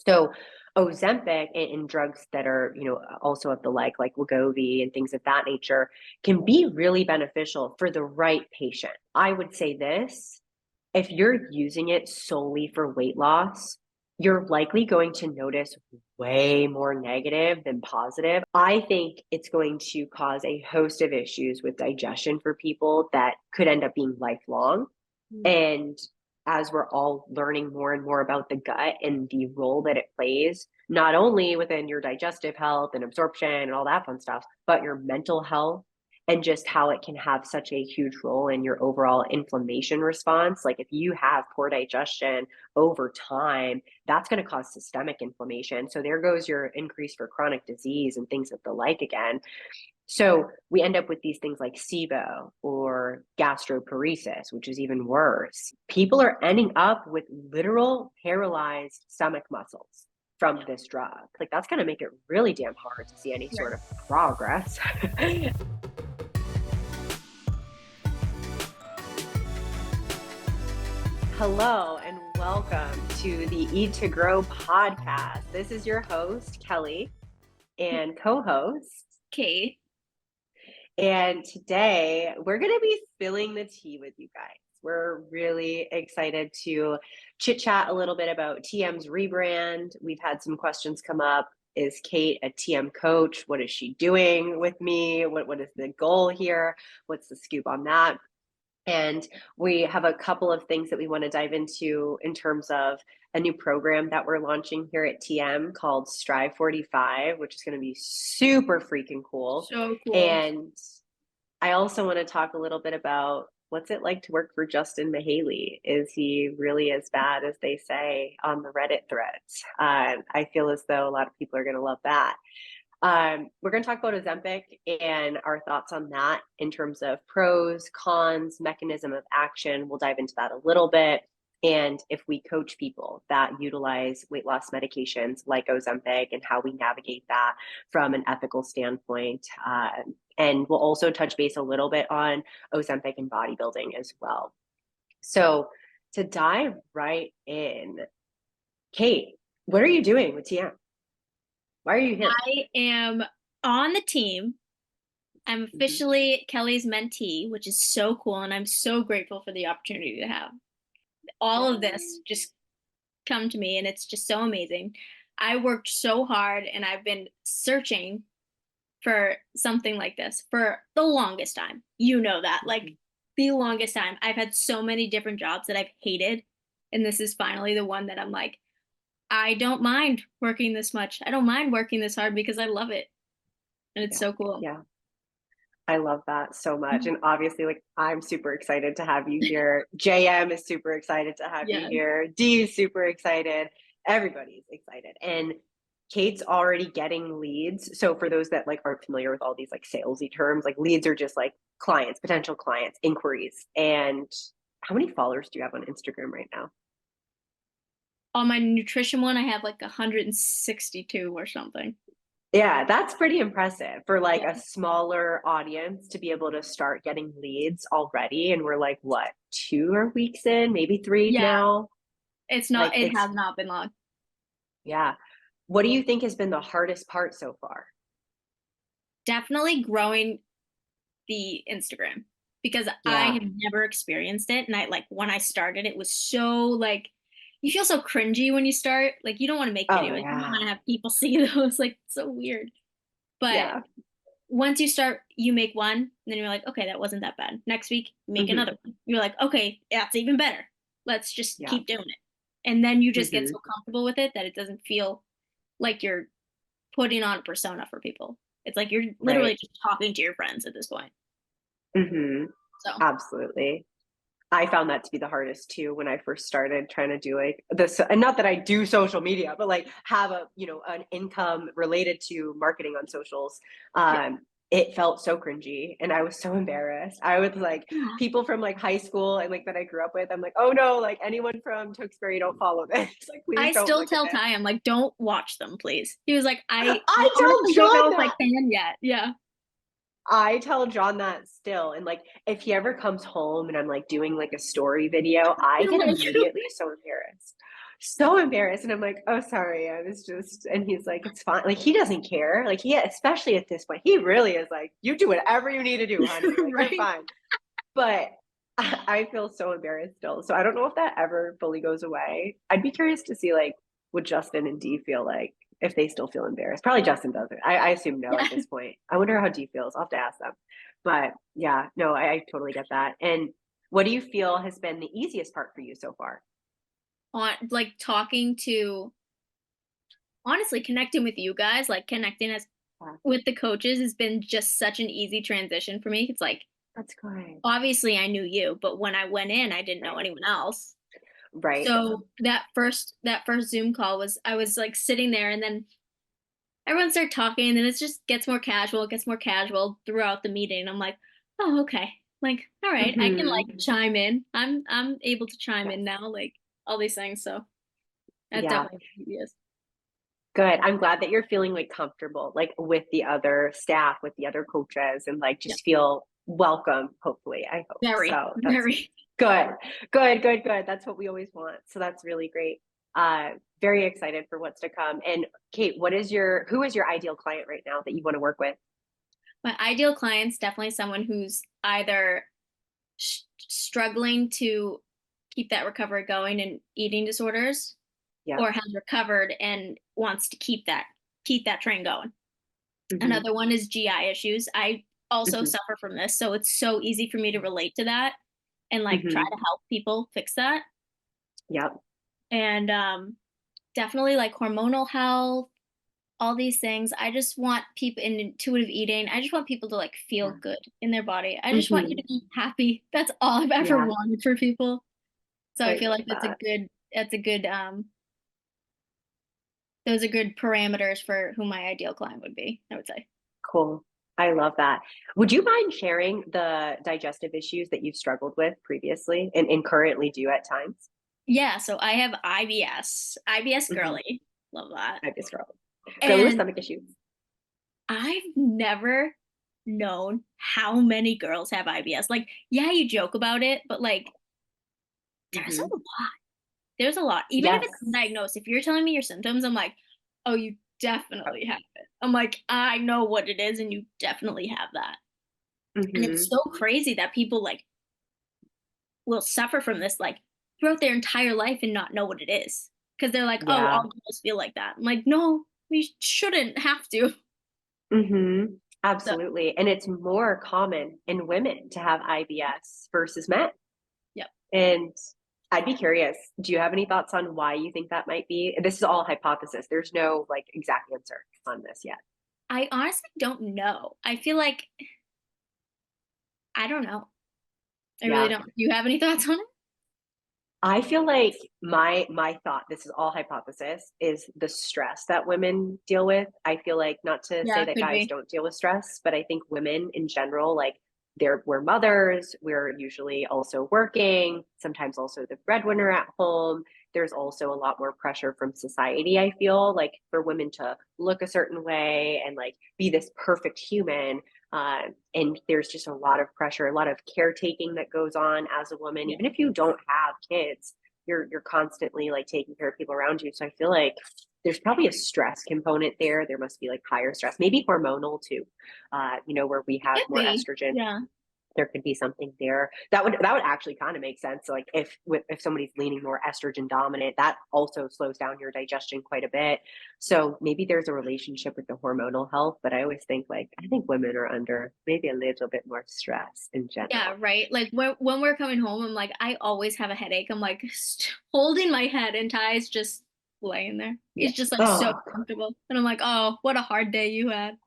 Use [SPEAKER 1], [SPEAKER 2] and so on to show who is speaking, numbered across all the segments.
[SPEAKER 1] So Ozempic and drugs that are, also of the like Wegovy and things of that nature can be really beneficial for the right patient. I would say this, if you're using it solely for weight loss, you're likely going to notice way more negative than positive. I think it's going to cause a host of issues with digestion for people that could end up being lifelong. And as we're all learning more and more about the gut and the role that it plays, not only within your digestive health and absorption and all that fun stuff, but your mental health and just how it can have such a huge role in your overall inflammation response. Like if you have poor digestion over time, that's going to cause systemic inflammation. So there goes your increase for chronic disease and things of the like again. So we end up with these things like SIBO or gastroparesis, which is even worse. People are ending up with literal paralyzed stomach muscles from this drug. Like that's going to make it really damn hard to see any sort of progress. Hello and welcome to the Eat to Grow podcast. This is your host, Kelly, and co-host,
[SPEAKER 2] Kate.
[SPEAKER 1] And today we're going to be spilling the tea with you guys. We're really excited to chit chat a little bit about TM's rebrand. We've had some questions come up. Is Kate a TM coach? What is she doing with me? What is the goal here? What's the scoop on that? And we have a couple of things that we want to dive into in terms of a new program that we're launching here at TM called Strive 45, which is going to be super freaking cool.
[SPEAKER 2] So cool.
[SPEAKER 1] And I also want to talk a little bit about what's it like to work for Justin Mahaley? Is he really as bad as they say on the Reddit threads? I feel as though a lot of people are going to love that. We're going to talk about Ozempic and our thoughts on that in terms of pros, cons, mechanism of action. We'll dive into that a little bit. And if we coach people that utilize weight loss medications like Ozempic and how we navigate that from an ethical standpoint. And we'll also touch base a little bit on Ozempic and bodybuilding as well. So to dive right in, Kate, what are you doing with TM? Why are you here?
[SPEAKER 2] I am on the team. I'm officially Kelly's mentee, which is so cool. And I'm so grateful for the opportunity to have all of this just come to me. And it's just so amazing. I worked so hard and I've been searching for something like this for the longest time. You know that, like the longest time. I've had so many different jobs that I've hated. And this is finally the one that I'm like, I don't mind working this much. I don't mind working this hard because I love it. And it's so cool.
[SPEAKER 1] Yeah. I love that so much. And obviously, like, I'm super excited to have you here. JM is super excited to have you here. D is super excited. Everybody's excited. And Kate's already getting leads. So for those that like aren't familiar with all these like salesy terms, like leads are just like clients, potential clients, inquiries. And how many followers do you have on Instagram right now?
[SPEAKER 2] On my nutrition one, I have like 162 or something.
[SPEAKER 1] Yeah, that's pretty impressive for like a smaller audience to be able to start getting leads already. And we're like, what, 2 weeks in, maybe 3 now?
[SPEAKER 2] It's not, it has not been long.
[SPEAKER 1] Yeah. What do you think has been the hardest part so far?
[SPEAKER 2] Definitely growing the Instagram because I have never experienced it. And I like when I started, it was so like, you feel so cringy when you start. Like you don't want to make videos. You don't want to have people see those. Like so weird. But once you start, you make one, and then you're like, okay, that wasn't that bad. Next week, make another one. You're like, okay, that's even better. Let's just keep doing it. And then you just get so comfortable with it that it doesn't feel like you're putting on a persona for people. It's like you're literally just talking to your friends at this point.
[SPEAKER 1] So absolutely. I found that to be the hardest too when I first started trying to do like this, and not that I do social media, but like have a, an income related to marketing on socials. It felt so cringy and I was so embarrassed. I was like people from like high school and like that I grew up with, I'm like, oh no, like anyone from Tewksbury, don't follow this. Like, please
[SPEAKER 2] I
[SPEAKER 1] don't
[SPEAKER 2] still tell Ty, I'm like, don't watch them, please. He was like, I
[SPEAKER 1] don't know
[SPEAKER 2] if I can yet. Yeah.
[SPEAKER 1] I tell John that still. And like, if he ever comes home and I'm like doing like a story video, I get immediately so embarrassed. so embarrassed. And I'm like, oh, sorry. I was just, and he's like, it's fine. Like, he doesn't care. Like, he, especially at this point, he really is like, you do whatever you need to do, honey. Like, you're
[SPEAKER 2] Right?
[SPEAKER 1] fine. But I feel so embarrassed still. So I don't know if that ever fully goes away. I'd be curious to see, like, what Justin and Dee feel like if they still feel embarrassed. Probably Justin doesn't. I assume no
[SPEAKER 2] Yeah.
[SPEAKER 1] at this point. I wonder how Dee feels. I'll have to ask them. But yeah, no, I totally get that. And what do you feel has been the easiest part for you so far?
[SPEAKER 2] On like talking to, honestly, connecting with you guys, like connecting as
[SPEAKER 1] Yeah,
[SPEAKER 2] with the coaches has been just such an easy transition for me. It's like
[SPEAKER 1] that's good.
[SPEAKER 2] obviously I knew you, but when I went in, I didn't know
[SPEAKER 1] Right.
[SPEAKER 2] anyone else.
[SPEAKER 1] Right.
[SPEAKER 2] So that first Zoom call was, I was like sitting there, and then everyone started talking, and then it just gets more casual throughout the meeting. I'm like, oh, okay. Like, all right, I can like
[SPEAKER 1] Hmm.
[SPEAKER 2] chime in. I'm able to chime in
[SPEAKER 1] Yes.
[SPEAKER 2] now, like all these things. So that's
[SPEAKER 1] Yeah.
[SPEAKER 2] definitely yes.
[SPEAKER 1] Good. I'm glad that you're feeling like comfortable, like with the other staff, with the other coaches, and like
[SPEAKER 2] Yeah.
[SPEAKER 1] just feel welcome, hopefully. I hope.
[SPEAKER 2] Very,
[SPEAKER 1] So that's
[SPEAKER 2] very.
[SPEAKER 1] good. Good, good, good. That's what we always want. So that's really great. Very excited for what's to come. And Kate, who is your ideal client right now that you want to work with?
[SPEAKER 2] My ideal client's definitely someone who's either struggling to keep that recovery going in eating disorders,
[SPEAKER 1] Yeah.
[SPEAKER 2] or has recovered and wants to keep that train going.
[SPEAKER 1] Hmm.
[SPEAKER 2] Another one is GI issues. I also
[SPEAKER 1] Hmm.
[SPEAKER 2] suffer from this, so it's so easy for me to relate to that and like try
[SPEAKER 1] Hmm.
[SPEAKER 2] to help people fix that.
[SPEAKER 1] Yep.
[SPEAKER 2] And definitely like hormonal health, all these things. I just want people in intuitive eating. I just want people to like feel
[SPEAKER 1] Yeah.
[SPEAKER 2] good in their body. I just want you
[SPEAKER 1] Hmm.
[SPEAKER 2] to be happy. That's all I've ever
[SPEAKER 1] Yeah.
[SPEAKER 2] wanted for people. So I
[SPEAKER 1] I
[SPEAKER 2] feel
[SPEAKER 1] love
[SPEAKER 2] like
[SPEAKER 1] that.
[SPEAKER 2] that's a good those are good parameters for who my ideal client would be, I would say.
[SPEAKER 1] Cool. I love that. Would you mind sharing the digestive issues that you've struggled with previously and currently do at times?
[SPEAKER 2] Yeah, so I have IBS
[SPEAKER 1] Hmm.
[SPEAKER 2] girly. Love that.
[SPEAKER 1] I just girly with
[SPEAKER 2] And
[SPEAKER 1] stomach issues.
[SPEAKER 2] I've never known how many girls have IBS. Like, yeah, you joke about it, but like there's a
[SPEAKER 1] Hmm.
[SPEAKER 2] lot. There's a lot. Even if
[SPEAKER 1] Yes.
[SPEAKER 2] it's undiagnosed, if you're telling me your symptoms, I'm like, oh, you definitely have it. I'm like, I know what it is, and you definitely have that. And it's
[SPEAKER 1] Hmm.
[SPEAKER 2] so crazy that people like will suffer from this like throughout their entire life and not know what it is. Because they're like, oh, all
[SPEAKER 1] Yeah.
[SPEAKER 2] girls feel like that. I'm like, no, we shouldn't have to.
[SPEAKER 1] Hmm.
[SPEAKER 2] So,
[SPEAKER 1] Absolutely. And it's more common in women to have IBS versus men.
[SPEAKER 2] yep.
[SPEAKER 1] And I'd be curious, do you have any thoughts on why you think that might be? This is all hypothesis. There's no like exact answer on this yet.
[SPEAKER 2] I honestly don't know. I feel like I don't know. I really
[SPEAKER 1] Yeah.
[SPEAKER 2] don't. Do you have any thoughts on it?
[SPEAKER 1] I feel like my thought, this is all hypothesis, is the stress that women deal with. I feel like not to say
[SPEAKER 2] Yeah,
[SPEAKER 1] that
[SPEAKER 2] could
[SPEAKER 1] guys
[SPEAKER 2] be.
[SPEAKER 1] don't deal with stress, but I think women in general, like we're mothers, we're usually also working, sometimes also the breadwinner at home. There's also a lot more pressure from society, I feel like for women to look a certain way and like be this perfect human. And there's just a lot of pressure, a lot of caretaking that goes on as a woman.
[SPEAKER 2] Yeah.
[SPEAKER 1] Even if you don't have kids, you're constantly like taking care of people around you. So I feel like there's probably a stress component there. There must be like higher stress, maybe hormonal too. Where we have
[SPEAKER 2] Could
[SPEAKER 1] more
[SPEAKER 2] be.
[SPEAKER 1] estrogen,
[SPEAKER 2] Yeah.
[SPEAKER 1] there could be something there that would actually kind of make sense. So, like if somebody's leaning more estrogen dominant, that also slows down your digestion quite a bit. So maybe there's a relationship with the hormonal health, but I always think like I think women are under maybe a little bit more stress in
[SPEAKER 2] Yeah,
[SPEAKER 1] general.
[SPEAKER 2] right. Like when we're coming home, I'm like, I always have a headache. I'm like holding my head, and Ty's just laying there.
[SPEAKER 1] Yeah.
[SPEAKER 2] He's just like so
[SPEAKER 1] Oh,
[SPEAKER 2] comfortable. And I'm like, oh, what a hard day you had.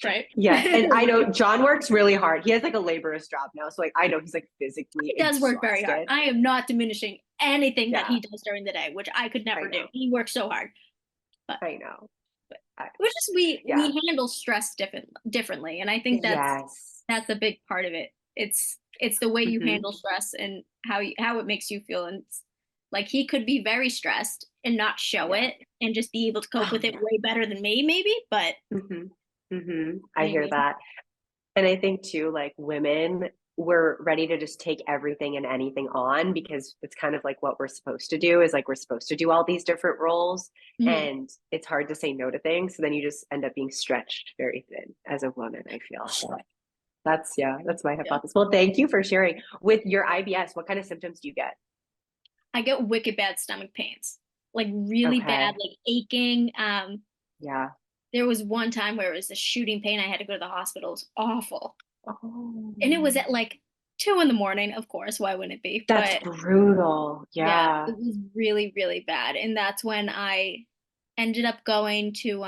[SPEAKER 2] Right.
[SPEAKER 1] yes. And I
[SPEAKER 2] He
[SPEAKER 1] know John works really hard. He has like a laborious job now. So like I know he's like physically
[SPEAKER 2] does work very hard.
[SPEAKER 1] exhausted.
[SPEAKER 2] I am not diminishing anything that
[SPEAKER 1] Yeah,
[SPEAKER 2] he does during the day, which I could
[SPEAKER 1] I
[SPEAKER 2] never do.
[SPEAKER 1] know.
[SPEAKER 2] He works so hard. But
[SPEAKER 1] I know. I,
[SPEAKER 2] which is
[SPEAKER 1] yeah.
[SPEAKER 2] we handle stress differently, and I think
[SPEAKER 1] Yes.
[SPEAKER 2] that's a big part of it. It's the way you
[SPEAKER 1] Hmm.
[SPEAKER 2] handle stress and how it makes you feel. And it's, like he could be very stressed and not show
[SPEAKER 1] Yeah.
[SPEAKER 2] it and just be able to cope
[SPEAKER 1] Oh
[SPEAKER 2] with it
[SPEAKER 1] yeah.
[SPEAKER 2] way better than me, maybe. But
[SPEAKER 1] Hmm. Hmm. I hear
[SPEAKER 2] anyways,
[SPEAKER 1] that. And I think too, like women, we're ready to just take everything and anything on because it's kind of like what we're supposed to do is like we're supposed to do all these different roles
[SPEAKER 2] Mhm.
[SPEAKER 1] and it's hard to say no to things. So then you just end up being stretched very thin as a woman, I feel. So that's yeah, that's my
[SPEAKER 2] Yeah.
[SPEAKER 1] hypothesis. Well, thank you for sharing. With your IBS, what kind of symptoms do you get?
[SPEAKER 2] I get wicked bad stomach pains, like really bad,
[SPEAKER 1] Okay.
[SPEAKER 2] like aching.
[SPEAKER 1] Yeah.
[SPEAKER 2] There was one time where it was a shooting pain. I had to go to the hospital. It was awful.
[SPEAKER 1] Oh,
[SPEAKER 2] And it was at like 2 in the morning, of course. Why wouldn't it be?
[SPEAKER 1] that's
[SPEAKER 2] But
[SPEAKER 1] brutal.
[SPEAKER 2] yeah,
[SPEAKER 1] Yeah.
[SPEAKER 2] it was really, really bad. And that's when I ended up going to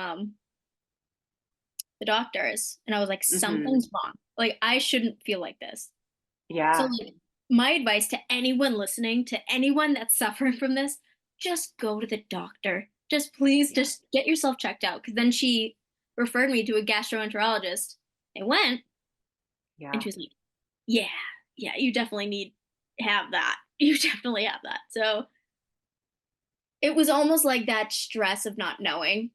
[SPEAKER 2] the doctors and I was like,
[SPEAKER 1] Hmm.
[SPEAKER 2] something's wrong. Like I shouldn't feel like this. So
[SPEAKER 1] Yeah.
[SPEAKER 2] like my advice to anyone listening, to anyone that's suffering from this, just go to the doctor. Just please
[SPEAKER 1] Yeah.
[SPEAKER 2] just get yourself checked out. Cause then she referred me to a gastroenterologist. I went and
[SPEAKER 1] Yeah.
[SPEAKER 2] she was like, yeah, yeah, you definitely need to have that. You definitely have that. So it was almost like that stress of not knowing.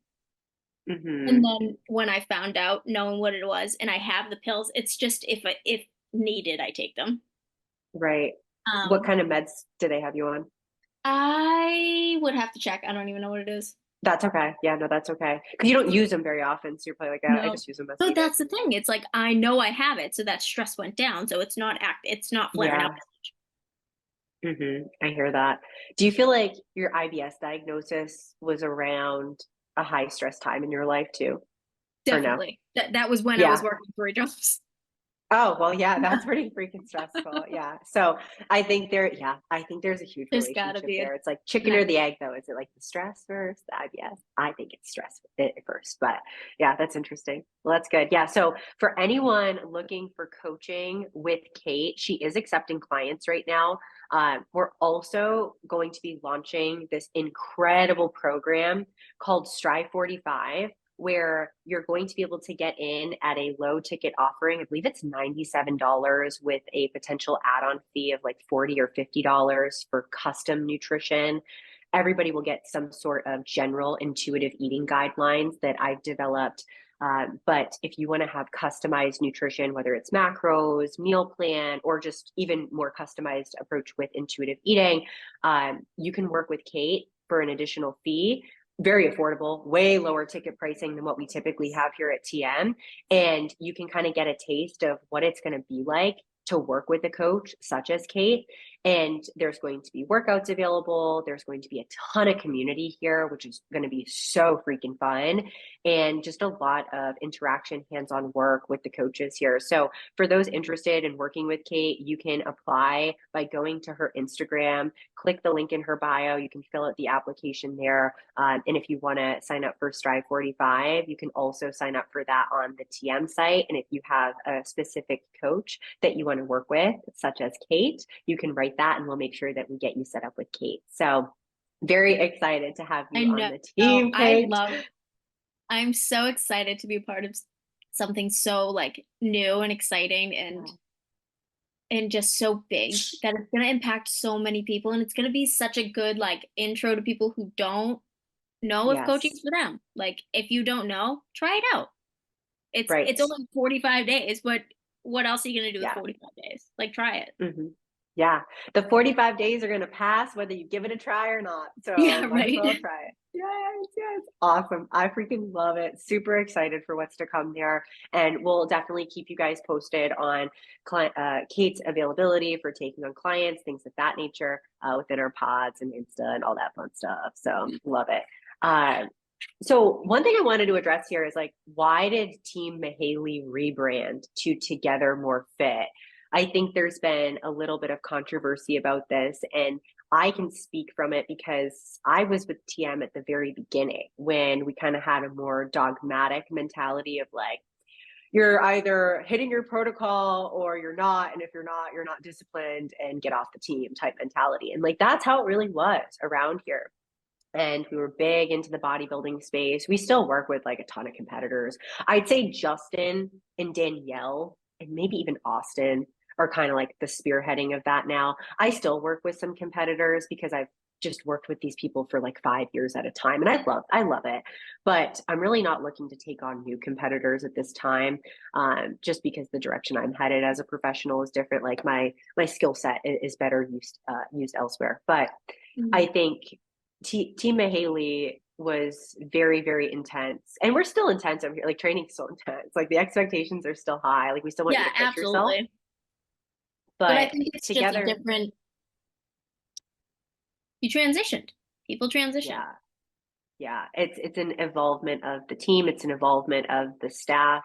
[SPEAKER 2] And
[SPEAKER 1] Hmm.
[SPEAKER 2] then when I found out, knowing what it was, and I have the pills, it's just if needed, I take them.
[SPEAKER 1] Right. What
[SPEAKER 2] Um,
[SPEAKER 1] kind of meds do they have you on?
[SPEAKER 2] I would have to check. I don't even know what it is.
[SPEAKER 1] That's okay. Yeah, no, that's okay. Because you don't use them very often. So you're probably like, "Ah, I
[SPEAKER 2] No.
[SPEAKER 1] just use them as
[SPEAKER 2] So
[SPEAKER 1] needed."
[SPEAKER 2] that's the thing. It's like I know I have it, so that stress went down. So it's not flaring up
[SPEAKER 1] Yeah.
[SPEAKER 2] as much.
[SPEAKER 1] I hear that. Do you feel like your IBS diagnosis was around a high stress time in your life too? Or no?
[SPEAKER 2] Definitely. That was when I was
[SPEAKER 1] Yeah.
[SPEAKER 2] working 3 jobs.
[SPEAKER 1] Oh, well, yeah, that's pretty freaking stressful. Yeah. So I think there's a huge
[SPEAKER 2] There's gotta
[SPEAKER 1] relationship
[SPEAKER 2] be a
[SPEAKER 1] there. It's like chicken or
[SPEAKER 2] connection.
[SPEAKER 1] the egg, though. Is it like the stress first, the IBS? I think it's stress first, but yeah, that's interesting. Well, that's good. Yeah. So for anyone looking for coaching with Kate, she is accepting clients right now. We're also going to be launching this incredible program called Strive 45 where you're going to be able to get in at a low ticket offering. I believe it's $97 with a potential add on fee of like $40 or $50 for custom nutrition. Everybody will get some sort of general intuitive eating guidelines that I've developed. But if you want to have customized nutrition, whether it's macros, meal plan, or just even more customized approach with intuitive eating, you can work with Kate for an additional fee, very affordable, way lower ticket pricing than what we typically have here at TM. And you can kind of get a taste of what it's going to be like to work with a coach such as Kate. And there's going to be workouts available. There's going to be a ton of community here, which is going to be so freaking fun. And just a lot of interaction, hands on work with the coaches here. So, for those interested in working with Kate, you can apply by going to her Instagram, click the link in her bio. You can fill out the application there. And if you want to sign up for Strive 45, you can also sign up for that on the TM site. And if you have a specific coach that you want to work with, such as Kate, you can write that and we'll make sure that we get you set up with Kate. So very excited to have
[SPEAKER 2] I
[SPEAKER 1] you on
[SPEAKER 2] know.
[SPEAKER 1] the team, Kate.
[SPEAKER 2] I'm so excited to be part of something so like new and exciting and just so big that it's going to impact so many people and it's going to be such a good like intro to people who don't know if
[SPEAKER 1] Yes,
[SPEAKER 2] coaching's for them. Like if you don't know, try it out. It's
[SPEAKER 1] right.
[SPEAKER 2] only 45 days, but what else are you going to do with
[SPEAKER 1] Yeah.
[SPEAKER 2] 45 days? Like try it.
[SPEAKER 1] Hmm. Yeah. The 45 days are going to pass whether you give it a try or not.
[SPEAKER 2] Yeah,
[SPEAKER 1] So might as
[SPEAKER 2] right.
[SPEAKER 1] well try it. Yes, yes. Awesome. I freaking love it. Super excited for what's to come there. And we'll definitely keep you guys posted on Kate's availability for taking on clients, things of that nature within our pods and Insta and all that fun stuff. So love it. Uh, so one thing I wanted to address here is like, why did Team Mahaley rebrand to Together More Fit? I think there's been a little bit of controversy about this, and I can speak from it because I was with TM at the very beginning when we kind of had a more dogmatic mentality of like, you're either hitting your protocol or you're not. And if you're not disciplined and get off the team type mentality. And like, that's how it really was around here and we were big into the bodybuilding space. We still work with like a ton of competitors. I'd say Justin and Danielle, and maybe even Austin, are kind of like the spearheading of that now. I still work with some competitors because I've just worked with these people for like 5 years at a time. And I love it, but I'm really not looking to take on new competitors at this time. Just because the direction I'm headed as a professional is different. Like my skill set is better used elsewhere. But
[SPEAKER 2] Mhm.
[SPEAKER 1] I think Team Mahaley was very, very intense. And we're still intense over here. Like training's so intense. Like the expectations are still high. Like we still want you
[SPEAKER 2] Yeah,
[SPEAKER 1] to push yourself.
[SPEAKER 2] absolutely. But I
[SPEAKER 1] But
[SPEAKER 2] think it's just a
[SPEAKER 1] together,
[SPEAKER 2] different, you transitioned. People transition.
[SPEAKER 1] yeah, yeah, it's an involvement of the team. It's an involvement of the staff,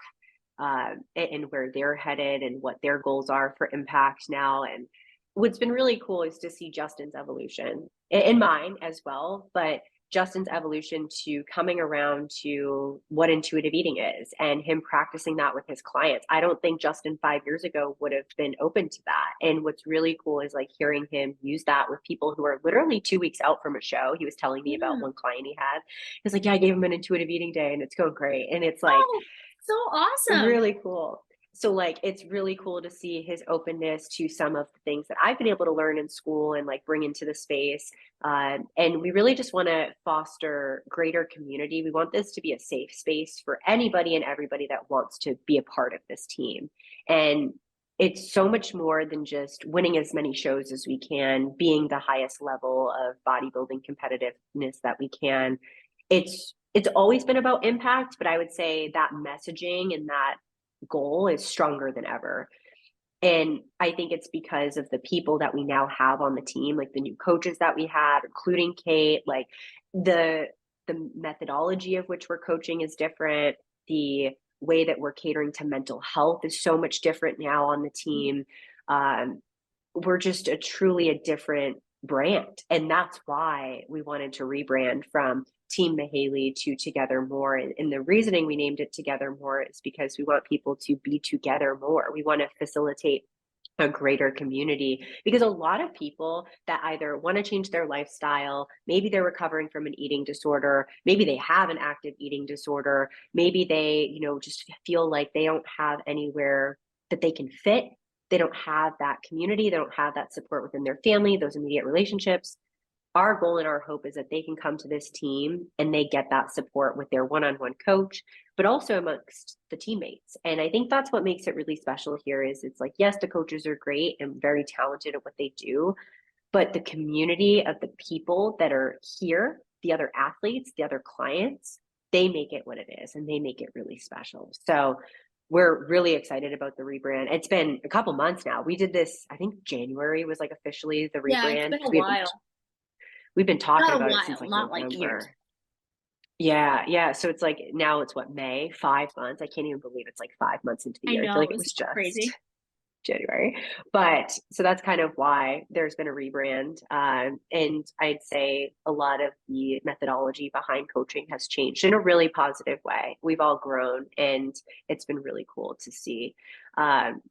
[SPEAKER 1] and where they're headed and what their goals are for impact now. And what's been really cool is to see Justin's evolution and mine as well, but Justin's evolution to coming around to what intuitive eating is and him practicing that with his clients. I don't think Justin 5 years ago would have been open to that. And what's really cool is like hearing him use that with people who are literally 2 weeks out from a show. He was telling me about
[SPEAKER 2] Yeah.
[SPEAKER 1] one client he had. He's like, yeah, I gave him an intuitive eating day and it's going great. And it's like,
[SPEAKER 2] Oh, so awesome.
[SPEAKER 1] really cool. So like it's really cool to see his openness to some of the things that I've been able to learn in school and like bring into the space. And we really just want to foster greater community. We want this to be a safe space for anybody and everybody that wants to be a part of this team. And it's so much more than just winning as many shows as we can, being the highest level of bodybuilding competitiveness that we can. It's always been about impact, but I would say that messaging and that goal is stronger than ever. And I think it's because of the people that we now have on the team, like the new coaches that we have, including Kate, like the the methodology of which we're coaching is different. The way that we're catering to mental health is so much different now on the team. Um, we're just truly a different brand. And that's why we wanted to rebrand from Team Mahaley to Together More. And the reasoning we named it Together More is because we want people to be together more. We want to facilitate a greater community because a lot of people that either want to change their lifestyle, maybe they're recovering from an eating disorder, maybe they have an active eating disorder, maybe they, just feel like they don't have anywhere that they can fit. They don't have that community, they don't have that support within their family, those immediate relationships. Our goal and our hope is that they can come to this team and they get that support with their one-on-one coach, but also amongst the teammates. And I think that's what makes it really special here is it's like, yes, the coaches are great and very talented at what they do, but the community of the people that are here, the other athletes, the other clients, they make it what it is and they make it really special. So we're really excited about the rebrand. It's been a couple months now. We did this, I think January was like officially the
[SPEAKER 2] Yeah, it's
[SPEAKER 1] rebrand
[SPEAKER 2] been
[SPEAKER 1] because
[SPEAKER 2] a while.
[SPEAKER 1] we've been talking
[SPEAKER 2] Not a
[SPEAKER 1] about it since
[SPEAKER 2] while,
[SPEAKER 1] like
[SPEAKER 2] not like years.
[SPEAKER 1] November. Yeah, yeah. So it's like now it's what, May, 5 months. I can't even believe it's like 5 months into the
[SPEAKER 2] I
[SPEAKER 1] year. I feel
[SPEAKER 2] know,
[SPEAKER 1] like it
[SPEAKER 2] it's
[SPEAKER 1] was
[SPEAKER 2] so
[SPEAKER 1] just
[SPEAKER 2] crazy.
[SPEAKER 1] January. But so that's kind of why there's been a rebrand. And I'd say a lot of the methodology behind coaching has changed in a really positive way. We've all grown and it's been really cool to see. Um,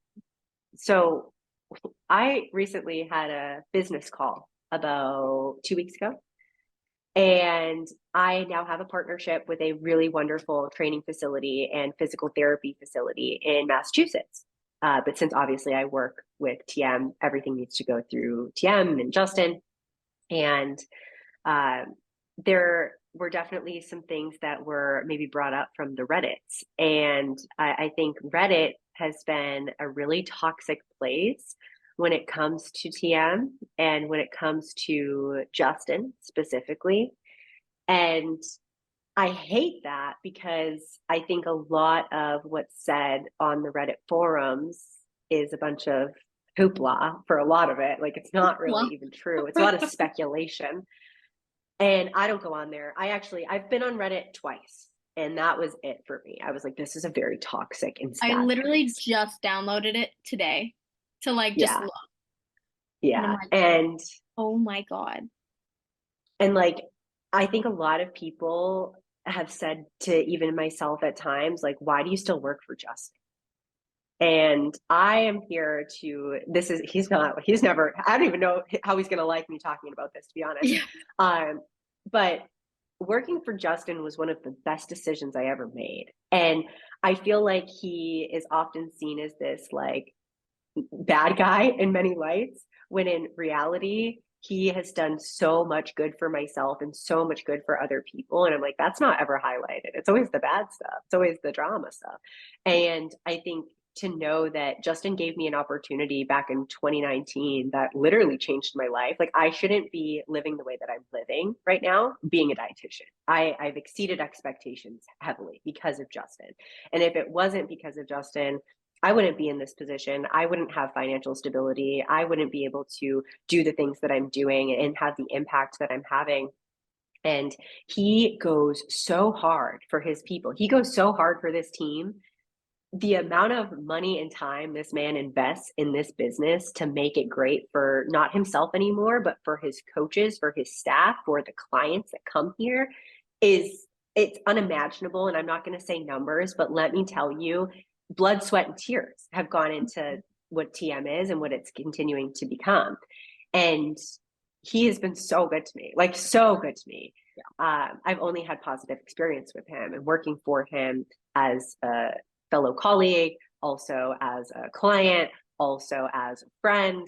[SPEAKER 1] so I recently had a business call about 2 weeks ago. And I now have a partnership with a really wonderful training facility and physical therapy facility in Massachusetts. But since obviously I work with TM, everything needs to go through TM and Justin. And uh, there were definitely some things that were maybe brought up from the Reddits. And I think Reddit has been a really toxic place when it comes to TM and when it comes to Justin specifically. And I hate that because I think a lot of what's said on the Reddit forums is a bunch of hoopla for a lot of it. Like it's not really
[SPEAKER 2] Well,
[SPEAKER 1] even true. It's a lot of speculation. And I don't go on there. I've been on Reddit twice and that was it for me. I was like, this is a very toxic and
[SPEAKER 2] I
[SPEAKER 1] sad
[SPEAKER 2] literally
[SPEAKER 1] place.
[SPEAKER 2] just downloaded it today to like just
[SPEAKER 1] Yeah.
[SPEAKER 2] look. And I'm
[SPEAKER 1] Yeah.
[SPEAKER 2] like,
[SPEAKER 1] And
[SPEAKER 2] oh my God.
[SPEAKER 1] like I think a lot of people have said to even myself at times, like, why do you still work for Justin? And I am here to, he's never, I don't even know how he's going to like me talking about this, to be honest.
[SPEAKER 2] Yeah.
[SPEAKER 1] But working for Justin was one of the best decisions I ever made. And I feel like he is often seen as this like bad guy in many lights, when in reality, he has done so much good for myself and so much good for other people. And I'm like, that's not ever highlighted. It's always the bad stuff. It's always the drama stuff. And I think to know that Justin gave me an opportunity back in 2019 that literally changed my life. Like, I shouldn't be living the way that I'm living right now, being a dietitian. I've exceeded expectations heavily because of Justin. And if it wasn't because of Justin, I wouldn't be in this position. I wouldn't have financial stability. I wouldn't be able to do the things that I'm doing and have the impact that I'm having. And he goes so hard for his people. He goes so hard for this team. The amount of money and time this man invests in this business to make it great for not himself anymore, but for his coaches, for his staff, for the clients that come here it's unimaginable. And I'm not going to say numbers, but let me tell you, blood, sweat, and tears have gone into what TM is and what it's continuing to become. And he has been so good to me, like so good to me. I've only had positive experience with him and working for him as a fellow colleague, also as a client, also as a friend.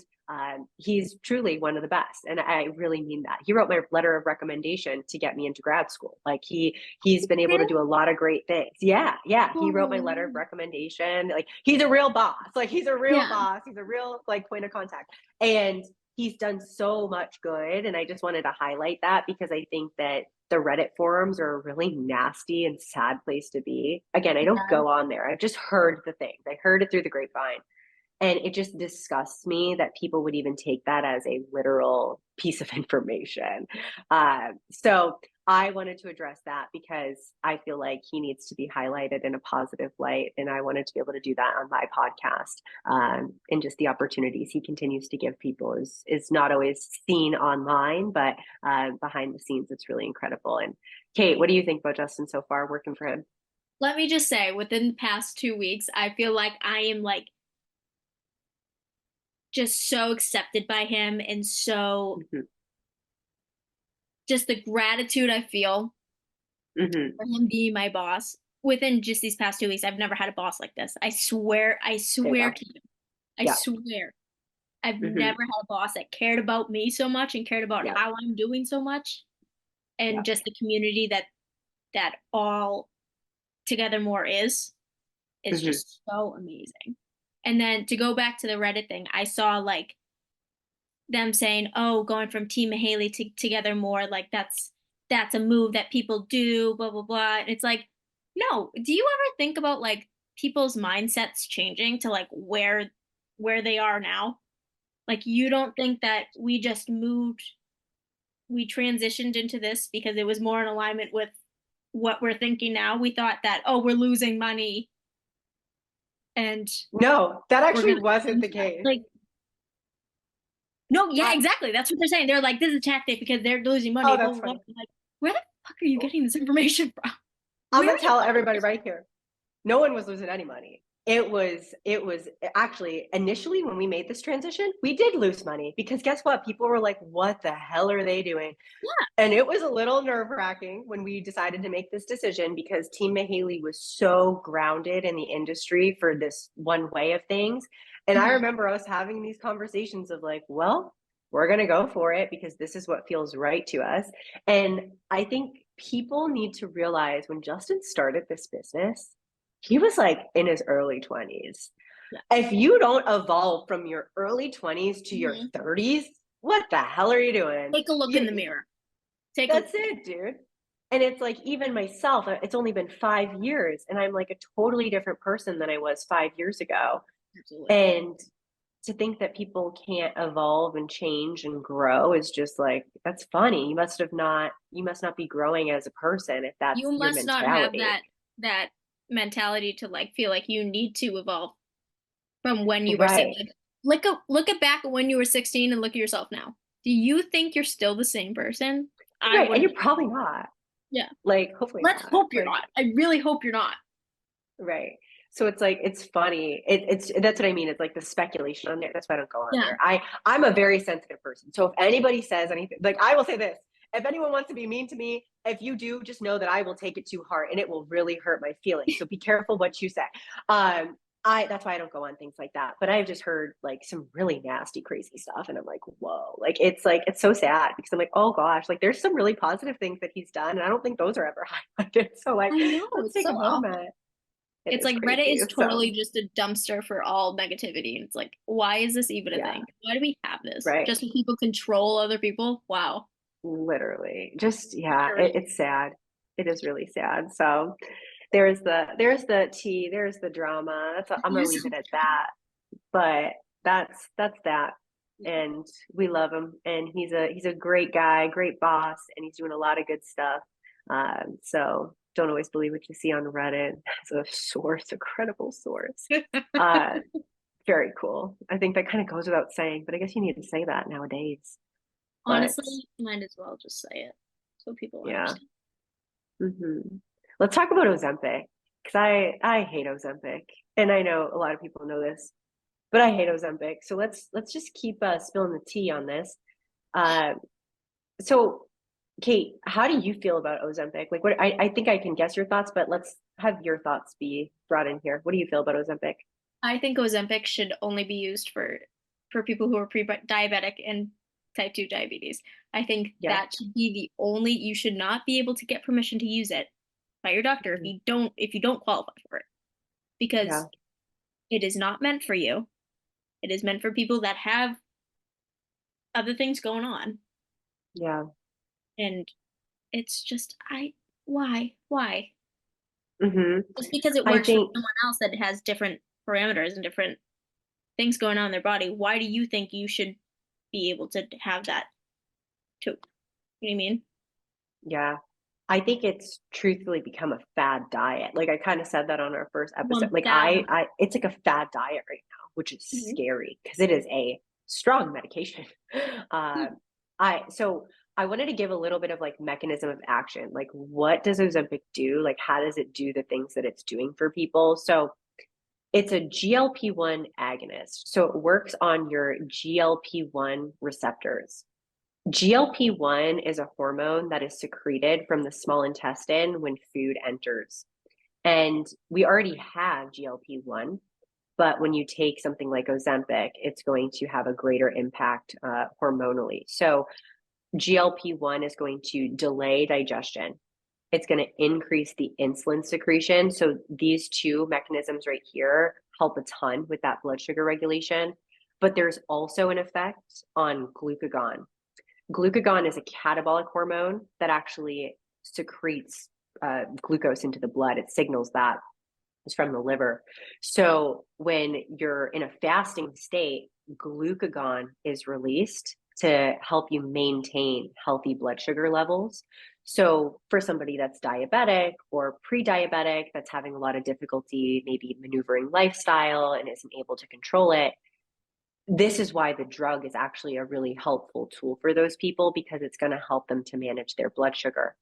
[SPEAKER 1] He's truly one of the best. And I really mean that. He wrote my letter of recommendation to get me into grad school. Like he's been able to do a lot of great things. Yeah. He wrote my letter of recommendation. Like, he's a real boss. Like, he's a real boss. He's a real like point of contact. And he's done so much good. And I just wanted to highlight that because I think that the Reddit forums are a really nasty and sad place to be. Again, I don't go on there. I've just heard the things. I heard it through the grapevine. And it just disgusts me that people would even take that as a literal piece of information. So I wanted to address that because I feel like he needs to be highlighted in a positive light. And I wanted to be able to do that on my podcast. And just the opportunities he continues to give people is not always seen online, but behind the scenes, it's really incredible. And Kate, what do you think about Justin so far working for him?
[SPEAKER 2] Let me just say, within the past 2 weeks, I feel like I am like just so accepted by him and so just the gratitude I feel for him being my boss within just these past 2 weeks. I've never had a boss like this. I swear to you. I swear. I've never had a boss that cared about me so much and cared about how I'm doing so much. And just the community that all Together More is just so amazing. And then to go back to the Reddit thing, I saw like them saying, "Oh, going from Team Haley to Together More, like that's a move that people do, blah blah blah." And it's like, no. Do you ever think about like people's mindsets changing to like where they are now? Like, you don't think that we transitioned into this because it was more in alignment with what we're thinking now? We thought that, oh, we're losing money. And
[SPEAKER 1] no, that actually wasn't the case.
[SPEAKER 2] Like, no, exactly. That's what they're saying. They're like, this is a tactic because they're losing money.
[SPEAKER 1] Oh, that's funny.
[SPEAKER 2] Like, where the fuck are you getting this information from?
[SPEAKER 1] I'm gonna tell everybody right here. No one was losing any money. It was actually initially when we made this transition, we did lose money because guess what? People were like, what the hell are they doing? Yeah. And it was a little nerve-wracking when we decided to make this decision because Team Mahaley was so grounded in the industry for this one way of things. And I remember us having these conversations of like, well, we're going to go for it because this is what feels right to us. And I think people need to realize when Justin started this business, he was like in his early 20s. Yeah. If you don't evolve from your early 20s to your 30s, what the hell are you doing?
[SPEAKER 2] Take a look in the mirror.
[SPEAKER 1] That's it, dude. And it's like, even myself, it's only been 5 years and I'm like a totally different person than I was 5 years ago. Absolutely. And to think that people can't evolve and change and grow is just like, that's funny. You must not be growing as a person if that's your mentality. You must not have
[SPEAKER 2] that mentality to like feel like you need to evolve from when you were 16. Look at back at when you were 16 and look at yourself now. Do you think you're still the same person?
[SPEAKER 1] Right, and you're probably not.
[SPEAKER 2] Yeah.
[SPEAKER 1] Like, hopefully
[SPEAKER 2] Let's hope you're not. I really hope you're not.
[SPEAKER 1] Right. So it's like, it's funny. It's that's what I mean. It's like the speculation on there. That's why I don't go on there. I'm a very sensitive person. So if anybody says anything, like I will say this, if anyone wants to be mean to me, if you do, just know that I will take it to heart and it will really hurt my feelings. So be careful what you say. that's why I don't go on things like that. But I've just heard like some really nasty, crazy stuff. And I'm like, it's so sad because I'm like, oh gosh, like there's some really positive things that he's done. And I don't think those are ever highlighted. So like,
[SPEAKER 2] I know,
[SPEAKER 1] let's
[SPEAKER 2] it's
[SPEAKER 1] take
[SPEAKER 2] so
[SPEAKER 1] a
[SPEAKER 2] awful.
[SPEAKER 1] moment. It
[SPEAKER 2] It's
[SPEAKER 1] is
[SPEAKER 2] like Reddit
[SPEAKER 1] crazy.
[SPEAKER 2] is
[SPEAKER 1] So
[SPEAKER 2] totally just a dumpster for all negativity. And it's like, why is this even a
[SPEAKER 1] yeah,
[SPEAKER 2] thing? Why do we have this?
[SPEAKER 1] right.
[SPEAKER 2] Just so people control other people? Wow.
[SPEAKER 1] Literally. Just yeah,
[SPEAKER 2] Literally.
[SPEAKER 1] it's sad. It is really sad. So there's the tea, there's the drama. I'm gonna
[SPEAKER 2] There's
[SPEAKER 1] leave it at that. But that's that. And we love him. And he's a great guy, great boss, and he's doing a lot of good stuff. So don't always believe what you see on Reddit as a source, a credible source. Uh, very cool. I think that kind of goes without saying, but I guess you need to say that nowadays. But
[SPEAKER 2] Honestly, might as well just say it so people
[SPEAKER 1] yeah.
[SPEAKER 2] understand.
[SPEAKER 1] hmm Let's talk about Ozempic because I hate Ozempic, and I know a lot of people know this, but I hate Ozempic. So let's just keep spilling the tea on this. Uh, so Kate, how do you feel about Ozempic? Like, what I think I can guess your thoughts, but let's have your thoughts be brought in here. What do you feel about Ozempic?
[SPEAKER 2] I think Ozempic should only be used for people who are pre-diabetic and type 2 diabetes. I think
[SPEAKER 1] Yeah.
[SPEAKER 2] that should be the only, you should not be able to get permission to use it by your doctor
[SPEAKER 1] Mhm.
[SPEAKER 2] if you don't qualify for it
[SPEAKER 1] Yeah.
[SPEAKER 2] because it is not meant for you. It is meant for people that have other things going on.
[SPEAKER 1] Yeah.
[SPEAKER 2] And it's just why?
[SPEAKER 1] hmm
[SPEAKER 2] Just because it
[SPEAKER 1] I
[SPEAKER 2] works for
[SPEAKER 1] think,
[SPEAKER 2] someone else that has different parameters and different things going on in their body, why do you think you should be able to have that too? You know what I mean?
[SPEAKER 1] yeah, I think it's truthfully become a fad diet. Like I kind of said that on our first episode. Like
[SPEAKER 2] 1000.
[SPEAKER 1] it's like a fad diet right now, which is
[SPEAKER 2] Mhm.
[SPEAKER 1] scary because it is a strong medication. Uh, so I wanted to give a little bit of like mechanism of action. Like, what does Ozempic do? Like, how does it do the things that it's doing for people? So it's a GLP-1 agonist. So it works on your GLP-1 receptors. GLP-1 is a hormone that is secreted from the small intestine when food enters. And we already have GLP-1, but when you take something like Ozempic, it's going to have a greater impact hormonally. So GLP-1 is going to delay digestion. It's going to increase the insulin secretion. So these two mechanisms right here help a ton with that blood sugar regulation. But there's also an effect on glucagon. Glucagon is a catabolic hormone that actually secretes glucose into the blood. It signals that it's from the liver. So when you're in a fasting state, glucagon is released to help you maintain healthy blood sugar levels. So for somebody that's diabetic or pre-diabetic that's having a lot of difficulty maybe maneuvering lifestyle and isn't able to control it, this is why the drug is actually a really helpful tool for those people because it's going to help them to manage their blood sugar.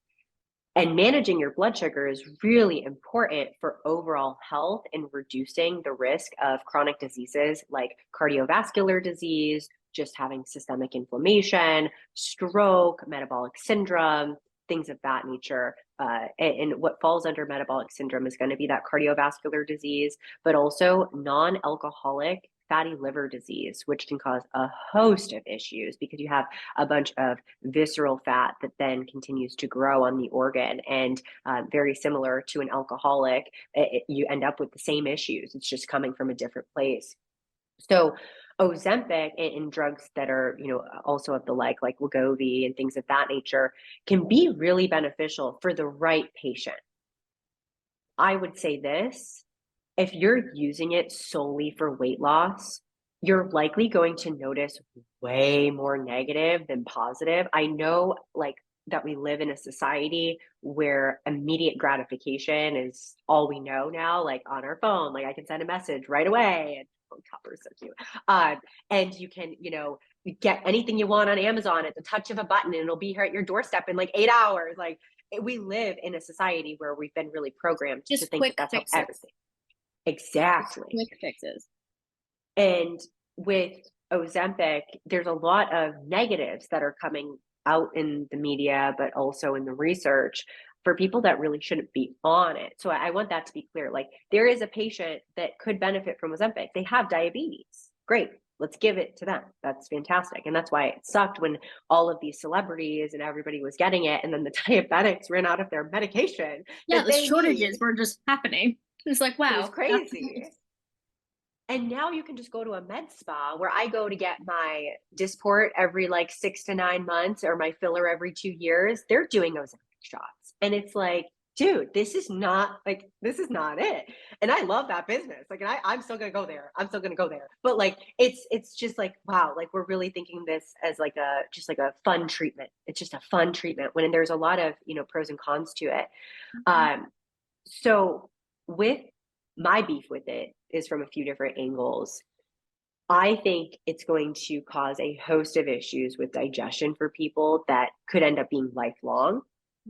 [SPEAKER 1] And managing your blood sugar is really important for overall health and reducing the risk of chronic diseases like cardiovascular disease, just having systemic inflammation, stroke, metabolic syndrome, things of that nature. And what falls under metabolic syndrome is going to be that cardiovascular disease, but also non alcoholic fatty liver disease, which can cause a host of issues because you have a bunch of visceral fat that then continues to grow on the organ. And very similar to an alcoholic, you end up with the same issues. It's just coming from a different place. So Ozempic and drugs that are, also of the like Wegovy and things of that nature can be really beneficial for the right patient. I would say this, if you're using it solely for weight loss, you're likely going to notice way more negative than positive. I know like that we live in a society where immediate gratification is all we know now, like on our phone, like I can send a message right away and phone covers so cute. And you can, get anything you want on Amazon at the touch of a button and it'll be here at your doorstep in like 8 hours. Like we live in a society where we've been really programmed to
[SPEAKER 2] Just
[SPEAKER 1] think that
[SPEAKER 2] quick
[SPEAKER 1] that's how
[SPEAKER 2] fixes.
[SPEAKER 1] everything.
[SPEAKER 2] Just
[SPEAKER 1] Exactly.
[SPEAKER 2] quick fixes.
[SPEAKER 1] And with Ozempic, there's a lot of negatives that are coming out in the media, but also in the research. for people that really shouldn't be on it. So I want that to be clear. Like, there is a patient that could benefit from Ozempic. They have diabetes. Great. Let's give it to them. That's fantastic. And that's why it sucked when all of these celebrities and everybody was getting it, and then the diabetics ran out of their medication
[SPEAKER 2] Yeah,
[SPEAKER 1] that
[SPEAKER 2] the
[SPEAKER 1] they
[SPEAKER 2] shortages
[SPEAKER 1] need.
[SPEAKER 2] were just happening. It's like,
[SPEAKER 1] It was
[SPEAKER 2] wow, that's
[SPEAKER 1] crazy. And now you can just go to a med spa where I go to get my Dysport every like 6 to 9 months, or my filler every 2 years. They're doing Ozempic shots. And it's like, dude, this is not it. And I love that business. Like, and I'm still gonna go there. I'm still gonna go there. But like, it's just like, wow, like we're really thinking this as like a just like a fun treatment. It's just a fun treatment when there's a lot of, pros and cons to it. Um, so with my beef with it is from a few different angles. I think it's going to cause a host of issues with digestion for people that could end up being lifelong.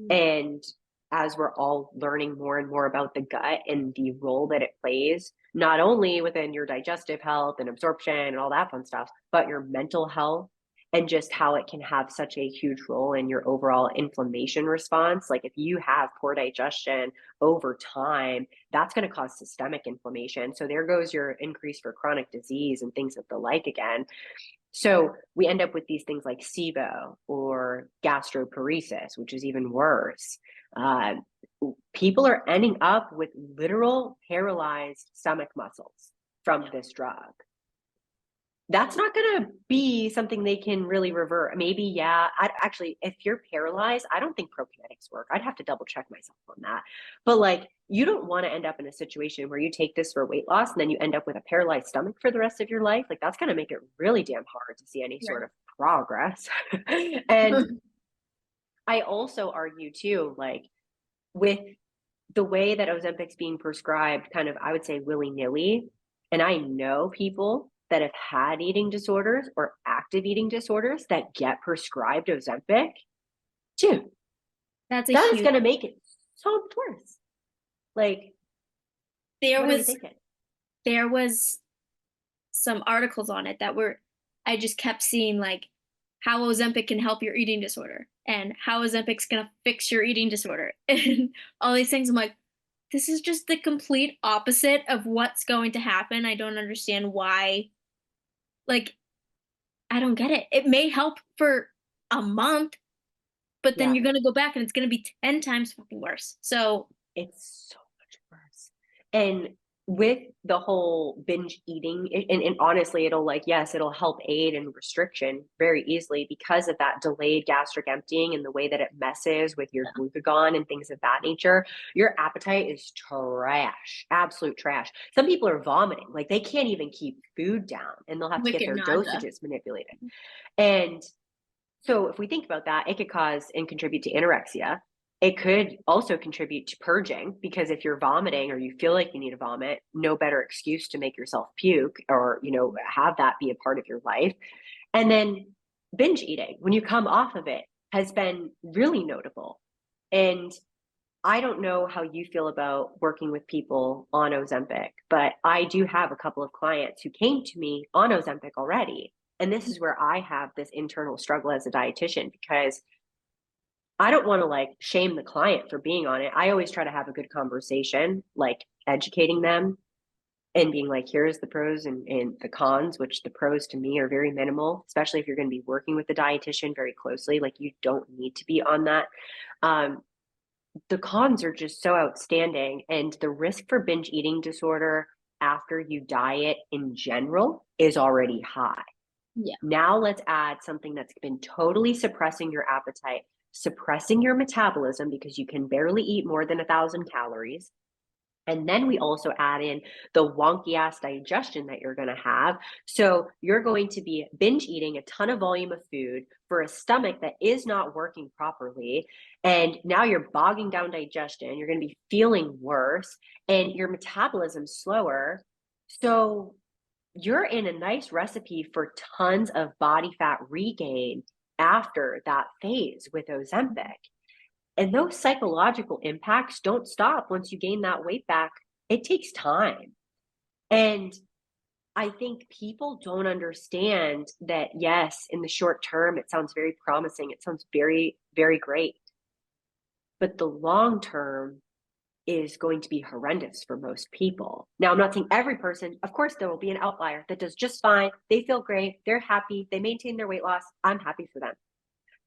[SPEAKER 1] And as we're all learning more and more about the gut and the role that it plays, not only within your digestive health and absorption and all that fun stuff, but your mental health, and just how it can have such a huge role in your overall inflammation response. Like, if you have poor digestion over time, that's going to cause systemic inflammation. So there goes your increase for chronic disease and things of the like again. So we end up with these things like SIBO or gastroparesis, which is even worse. Uh, People are ending up with literal paralyzed stomach muscles from this drug. That's not going to be something they can really revert. Maybe, yeah. Actually, if you're paralyzed, I don't think prokinetics work. I'd have to double check myself on that. But like, you don't want to end up in a situation where you take this for weight loss and then you end up with a paralyzed stomach for the rest of your life. Like, that's going to make it really damn hard to see any sort of progress. And I also argue too, like, with the way that Ozempic's being prescribed, kind of, I would say, willy-nilly. And I know people that have had eating disorders or active eating disorders that get prescribed Ozempic. Dude,
[SPEAKER 2] That's a
[SPEAKER 1] that is
[SPEAKER 2] huge.
[SPEAKER 1] going to make it so much worse. Like,
[SPEAKER 2] There
[SPEAKER 1] what are we
[SPEAKER 2] was
[SPEAKER 1] thinking?
[SPEAKER 2] there was some articles on it that were, I just kept seeing like how Ozempic can help your eating disorder and how Ozempic's gonna fix your eating disorder and all these things. I'm like, this is just the complete opposite of what's going to happen. I don't understand why. Like, I don't get it. It may help for a month, but then
[SPEAKER 1] Yeah.
[SPEAKER 2] you're gonna go back and it's gonna be 10 times fucking worse. So
[SPEAKER 1] It's so much worse. And with the whole binge eating, and honestly, it'll like, yes, it'll help aid in restriction very easily because of that delayed gastric emptying and the way that it messes with your glucagon and things of that nature. Your appetite is trash, absolute trash. Some people are vomiting, like they can't even keep food down, and they'll have to get
[SPEAKER 2] wicked
[SPEAKER 1] their
[SPEAKER 2] nausea.
[SPEAKER 1] dosages manipulated. And so if we think about that, it could cause and contribute to anorexia. It could also contribute to purging, because if you're vomiting or you feel like you need to vomit, no better excuse to make yourself puke or, have that be a part of your life. And then binge eating, when you come off of it, has been really notable. And I don't know how you feel about working with people on Ozempic, but I do have a couple of clients who came to me on Ozempic already. And this is where I have this internal struggle as a dietitian, because I don't want to like shame the client for being on it. I always try to have a good conversation, like educating them and being like, here's the pros and the cons, which the pros to me are very minimal, especially if you're going to be working with the dietitian very closely. Like, you don't need to be on that. The cons are just so outstanding. And the risk for binge eating disorder after you diet in general is already high.
[SPEAKER 2] Yeah.
[SPEAKER 1] Now let's add something that's been totally suppressing your appetite, suppressing your metabolism because you can barely eat more than 1,000 calories. And then we also add in the wonky ass digestion that you're going to have. So you're going to be binge eating a ton of volume of food for a stomach that is not working properly. And now you're bogging down digestion. You're going to be feeling worse and your metabolism's slower. So you're in a nice recipe for tons of body fat regain after that phase with Ozempic. And those psychological impacts don't stop once you gain that weight back. It takes time. And I think people don't understand that, yes, in the short term, it sounds very promising. It sounds very, very great. but the long term is going to be horrendous for most people. Now, I'm not saying every person, of course, there will be an outlier that does just fine. They feel great. They're happy. They maintain their weight loss. I'm happy for them.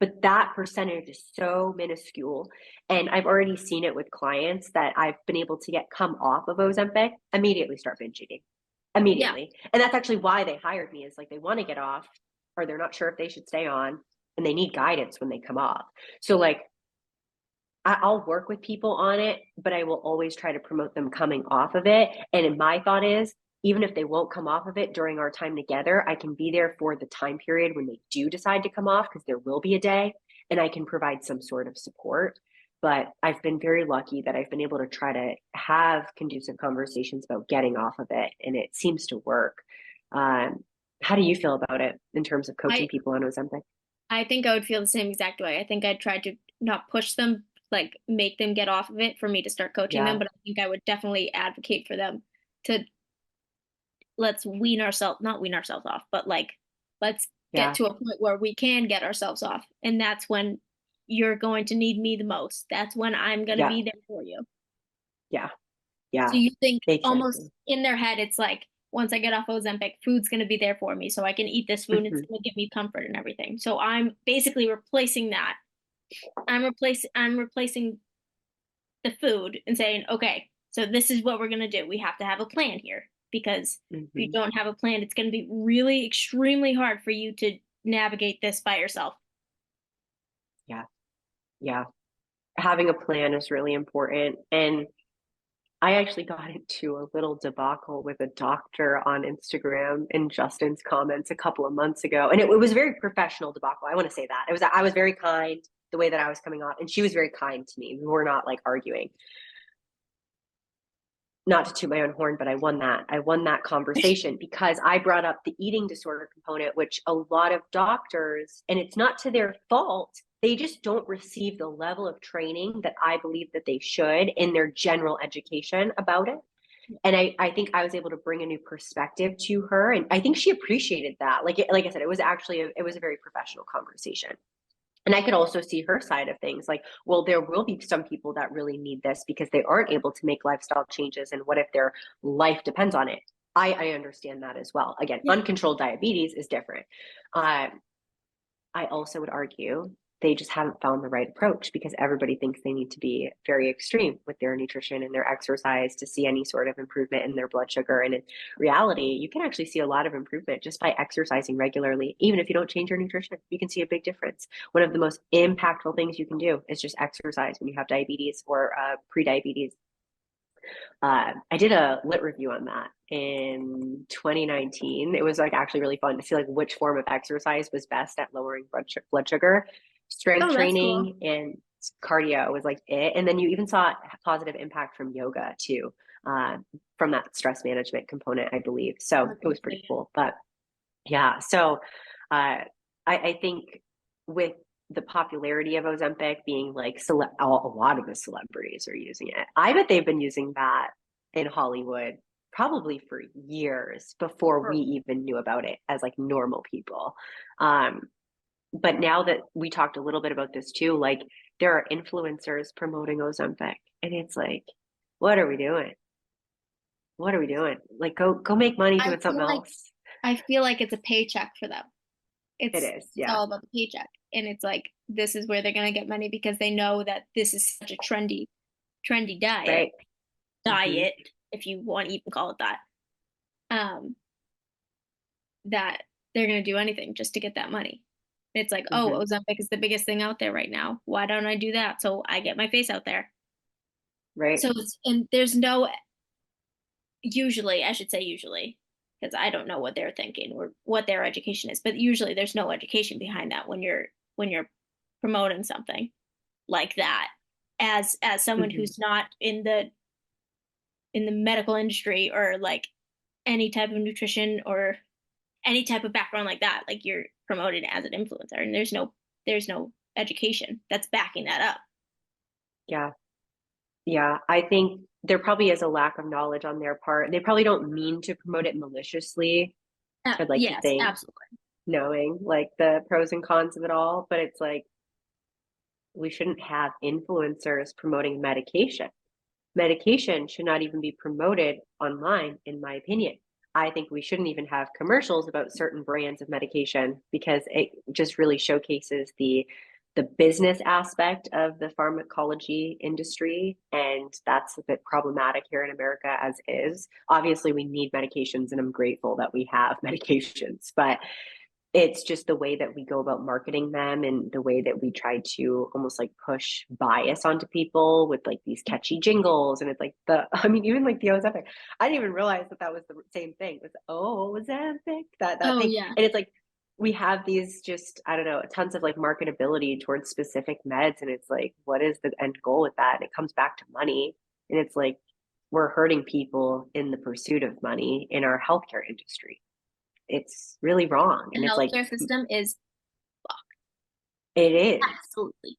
[SPEAKER 1] But that percentage is so minuscule. And I've already seen it with clients that I've been able to get come off of Ozempic, immediately start binge eating.
[SPEAKER 2] Yeah.
[SPEAKER 1] Immediately. And that's actually why they hired me, is like they want to get off or they're not sure if they should stay on and they need guidance when they come off. So like I'll work with people on it, but I will always try to promote them coming off of it. And my thought is, even if they won't come off of it during our time together, I can be there for the time period when they do decide to come off, because there will be a day, and I can provide some sort of support. But I've been very lucky that I've been able to try to have conducive conversations about getting off of it, and it seems to work. How do you feel about it in terms of coaching
[SPEAKER 2] I
[SPEAKER 1] people on Ozempic?
[SPEAKER 2] I think I would feel the same exact way. I think I'd try to not push them, like make them get off of it for me to start coaching them,
[SPEAKER 1] Yeah,
[SPEAKER 2] but I think I would definitely advocate for them to let's wean ourselves, not wean ourselves off, but like let's get
[SPEAKER 1] yeah,
[SPEAKER 2] to a point where we can get ourselves off. And that's when you're going to need me the most. That's when I'm going to
[SPEAKER 1] yeah,
[SPEAKER 2] be there for you.
[SPEAKER 1] yeah,
[SPEAKER 2] So
[SPEAKER 1] yeah,
[SPEAKER 2] you think almost
[SPEAKER 1] exactly.
[SPEAKER 2] in their head, it's like once I get off Ozempic, food's going to be there for me. So I can eat this food and it's
[SPEAKER 1] Mhm.
[SPEAKER 2] going to give me comfort and everything. So I'm basically replacing that. I'm replacing the food and saying, okay, so this is what we're going to do. We have to have a plan here because if you
[SPEAKER 1] Mhm.
[SPEAKER 2] don't have a plan, it's going to be really extremely hard for you to navigate this by yourself.
[SPEAKER 1] Yeah, yeah. Having a plan is really important. And I actually got into a little debacle with a doctor on Instagram in Justin's comments a couple of months ago. And it was a very professional debacle. I want to say that. I was very kind the way that I was coming on, and she was very kind to me. We were not like arguing. Not to toot my own horn, but I won that. I won that conversation because I brought up the eating disorder component, which a lot of doctors, and it's not to their fault, they just don't receive the level of training that I believe that they should in their general education about it. And I think I was able to bring a new perspective to her, and I think she appreciated that. Like I said, it was actually it was a very professional conversation. And I could also see her side of things, like, well, there will be some people that really need this because they aren't able to make lifestyle changes. And what if their life depends on it? I understand that as well. Again,
[SPEAKER 2] Yeah.
[SPEAKER 1] uncontrolled diabetes is different. I also would argue they just haven't found the right approach, because everybody thinks they need to be very extreme with their nutrition and their exercise to see any sort of improvement in their blood sugar. And in reality, you can actually see a lot of improvement just by exercising regularly. Even if you don't change your nutrition, you can see a big difference. One of the most impactful things you can do is just exercise when you have diabetes or pre-diabetes. I did a lit review on that in 2019. It was like actually really fun to see like which form of exercise was best at lowering blood sugar. Strength
[SPEAKER 2] Oh, that's cool.
[SPEAKER 1] training and cardio was like it. And then you even saw positive impact from yoga too, uh, from that stress management component, I believe. So
[SPEAKER 2] That's
[SPEAKER 1] it was pretty
[SPEAKER 2] insane.
[SPEAKER 1] cool. But yeah, so I think with the popularity of Ozempic being like a lot of the celebrities are using it. I bet they've been using that in Hollywood probably for years before we even knew about it as like normal people. Um, but now that we talked a little bit about this too, like there are influencers promoting Ozempic, and it's like, what are we doing? What are we doing? Like go make money
[SPEAKER 2] I
[SPEAKER 1] doing something
[SPEAKER 2] feel like
[SPEAKER 1] else.
[SPEAKER 2] I feel like it's a paycheck for them.
[SPEAKER 1] It
[SPEAKER 2] It's
[SPEAKER 1] is,
[SPEAKER 2] it's
[SPEAKER 1] yeah.
[SPEAKER 2] all about the paycheck. And it's like this is where they're gonna get money because they know that this is such a trendy
[SPEAKER 1] Right. Hmm.
[SPEAKER 2] diet, if you want to even call it that, um, that they're gonna do anything just to get that money. It's like, oh,
[SPEAKER 1] Hmm.
[SPEAKER 2] Ozempic is the biggest thing out there right now. Why don't I do that? So I get my face out there.
[SPEAKER 1] Right.
[SPEAKER 2] So and there's no usually, I should say usually, because I don't know what they're thinking or what their education is, but usually there's no education behind that when you're promoting something like that as someone
[SPEAKER 1] Hmm.
[SPEAKER 2] who's not in the medical industry or like any type of nutrition or any type of background like that, like you're promoted as an influencer and there's no education that's backing that up.
[SPEAKER 1] Yeah. Yeah. I think there probably is a lack of knowledge on their part. They probably don't mean to promote it maliciously. I'd like to
[SPEAKER 2] Yes,
[SPEAKER 1] think,
[SPEAKER 2] absolutely.
[SPEAKER 1] knowing like the pros and cons of it all, but it's like we shouldn't have influencers promoting medication. Medication should not even be promoted online, in my opinion. I think we shouldn't even have commercials about certain brands of medication because it just really showcases the business aspect of the pharmacology industry, and that's a bit problematic here in America as is. Obviously, we need medications, and I'm grateful that we have medications, but it's just the way that we go about marketing them and the way that we try to almost like push bias onto people with like these catchy jingles. And it's like I mean, even like the Ozempic, I didn't even realize that that was the same thing. It was Ozempic, that
[SPEAKER 2] Oh
[SPEAKER 1] thing.
[SPEAKER 2] yeah.
[SPEAKER 1] And it's like, we have these just, I don't know, tons of like marketability towards specific meds. And it's like, what is the end goal with that? And it comes back to money. And it's like, we're hurting people in the pursuit of money in our healthcare industry. It's really wrong.
[SPEAKER 2] The
[SPEAKER 1] And it's like,
[SPEAKER 2] healthcare system is
[SPEAKER 1] it is.
[SPEAKER 2] absolutely.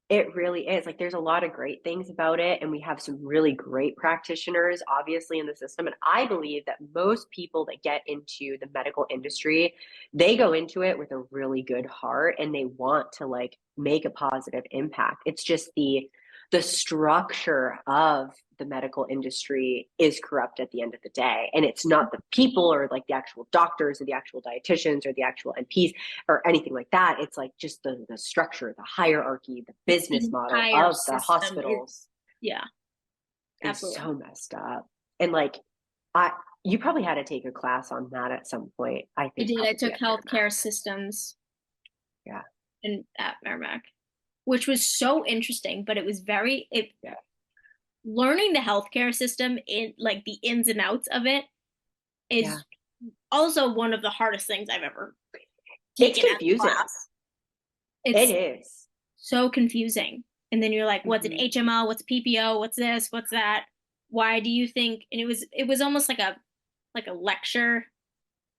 [SPEAKER 1] It really is. Like, there's a lot of great things about it, and we have some really great practitioners, obviously, in the system. And I believe that most people that get into the medical industry, they go into it with a really good heart and they want to like make a positive impact. It's just the structure of the medical industry is corrupt at the end of the day. And it's not the people or like the actual doctors or the actual dietitians or the actual NPs or anything like that. It's like just the structure, the hierarchy, the business
[SPEAKER 2] The
[SPEAKER 1] model
[SPEAKER 2] entire
[SPEAKER 1] of the
[SPEAKER 2] system
[SPEAKER 1] hospitals
[SPEAKER 2] yeah,
[SPEAKER 1] is
[SPEAKER 2] absolutely.
[SPEAKER 1] so messed up. And like, I, you probably had to take a class on that at some point. I
[SPEAKER 2] I
[SPEAKER 1] think
[SPEAKER 2] did. I
[SPEAKER 1] probably
[SPEAKER 2] took
[SPEAKER 1] at Merrimack.
[SPEAKER 2] healthcare systems
[SPEAKER 1] Yeah.
[SPEAKER 2] in at Merrimack, which was so interesting, but it was very it
[SPEAKER 1] Yeah.
[SPEAKER 2] learning the healthcare system in like the ins and outs of it
[SPEAKER 1] Yeah.
[SPEAKER 2] is also one of the hardest things I've ever
[SPEAKER 1] It's
[SPEAKER 2] taken as a
[SPEAKER 1] confusing.
[SPEAKER 2] class.
[SPEAKER 1] It
[SPEAKER 2] It's
[SPEAKER 1] is.
[SPEAKER 2] so confusing. And then you're like, what's an
[SPEAKER 1] Mm-hmm.
[SPEAKER 2] HMO? What's PPO? What's this? What's that? Why do you think? And it was almost like a lecture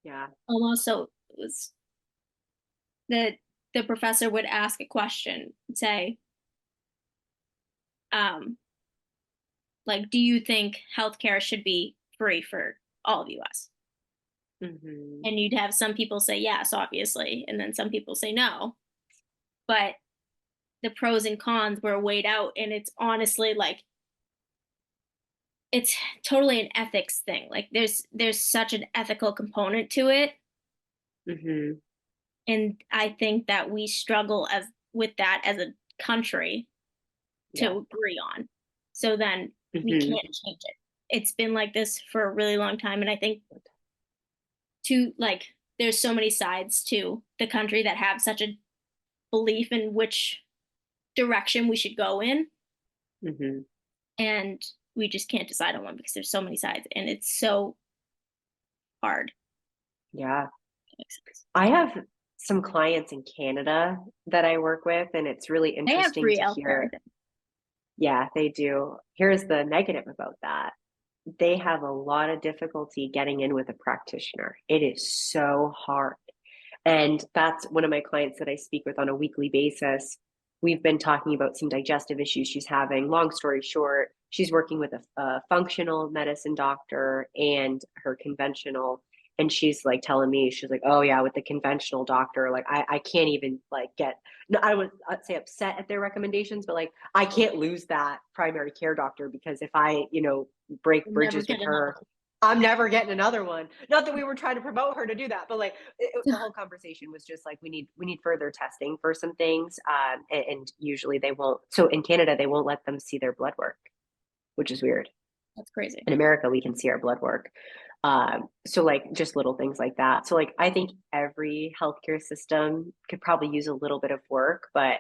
[SPEAKER 1] Yeah.
[SPEAKER 2] almost. So it was the the professor would ask a question and say, um, like, do you think healthcare should be free for all of US?
[SPEAKER 1] Mm-hmm.
[SPEAKER 2] And you'd have some people say yes, obviously, and then some people say no. But the pros and cons were weighed out, and it's honestly like it's totally an ethics thing. Like there's such an ethical component to it,
[SPEAKER 1] Mm-hmm.
[SPEAKER 2] and I think that we struggle as with that as a country
[SPEAKER 1] Yeah.
[SPEAKER 2] to agree on. So then we
[SPEAKER 1] Mm-hmm.
[SPEAKER 2] can't change it. It's been like this for a really long time, and I think to like there's so many sides to the country that have such a belief in which direction we should go in,
[SPEAKER 1] Mm-hmm.
[SPEAKER 2] and we just can't decide on one because there's so many sides and it's so hard.
[SPEAKER 1] Yeah.
[SPEAKER 2] That makes sense.
[SPEAKER 1] I have some clients in Canada that I work with, and it's really
[SPEAKER 2] They have
[SPEAKER 1] interesting
[SPEAKER 2] free
[SPEAKER 1] to
[SPEAKER 2] healthcare, I
[SPEAKER 1] hear.
[SPEAKER 2] think.
[SPEAKER 1] Yeah, they do. Here's the negative about that. They have a lot of difficulty getting in with a practitioner. It is so hard. And that's one of my clients that I speak with on a weekly basis. We've been talking about some digestive issues she's having. Long story short, she's working with a functional medicine doctor and her conventional. And she's like telling me, she's like, oh yeah, with the conventional doctor, like I can't even like get, no, I'd say upset at their recommendations, but like I can't lose that primary care doctor because if I, break
[SPEAKER 2] We'll never
[SPEAKER 1] bridges with
[SPEAKER 2] get another
[SPEAKER 1] her, I'm never getting another one. Not that we were trying to promote her to do that, but like the
[SPEAKER 2] one.
[SPEAKER 1] whole conversation was just like we need further testing for some things, and usually they won't. So in Canada, they won't let them see their blood work, which is weird.
[SPEAKER 2] That's crazy.
[SPEAKER 1] In America, we can see our blood work. So like just little things like that. So like I think every healthcare system could probably use a little bit of work, but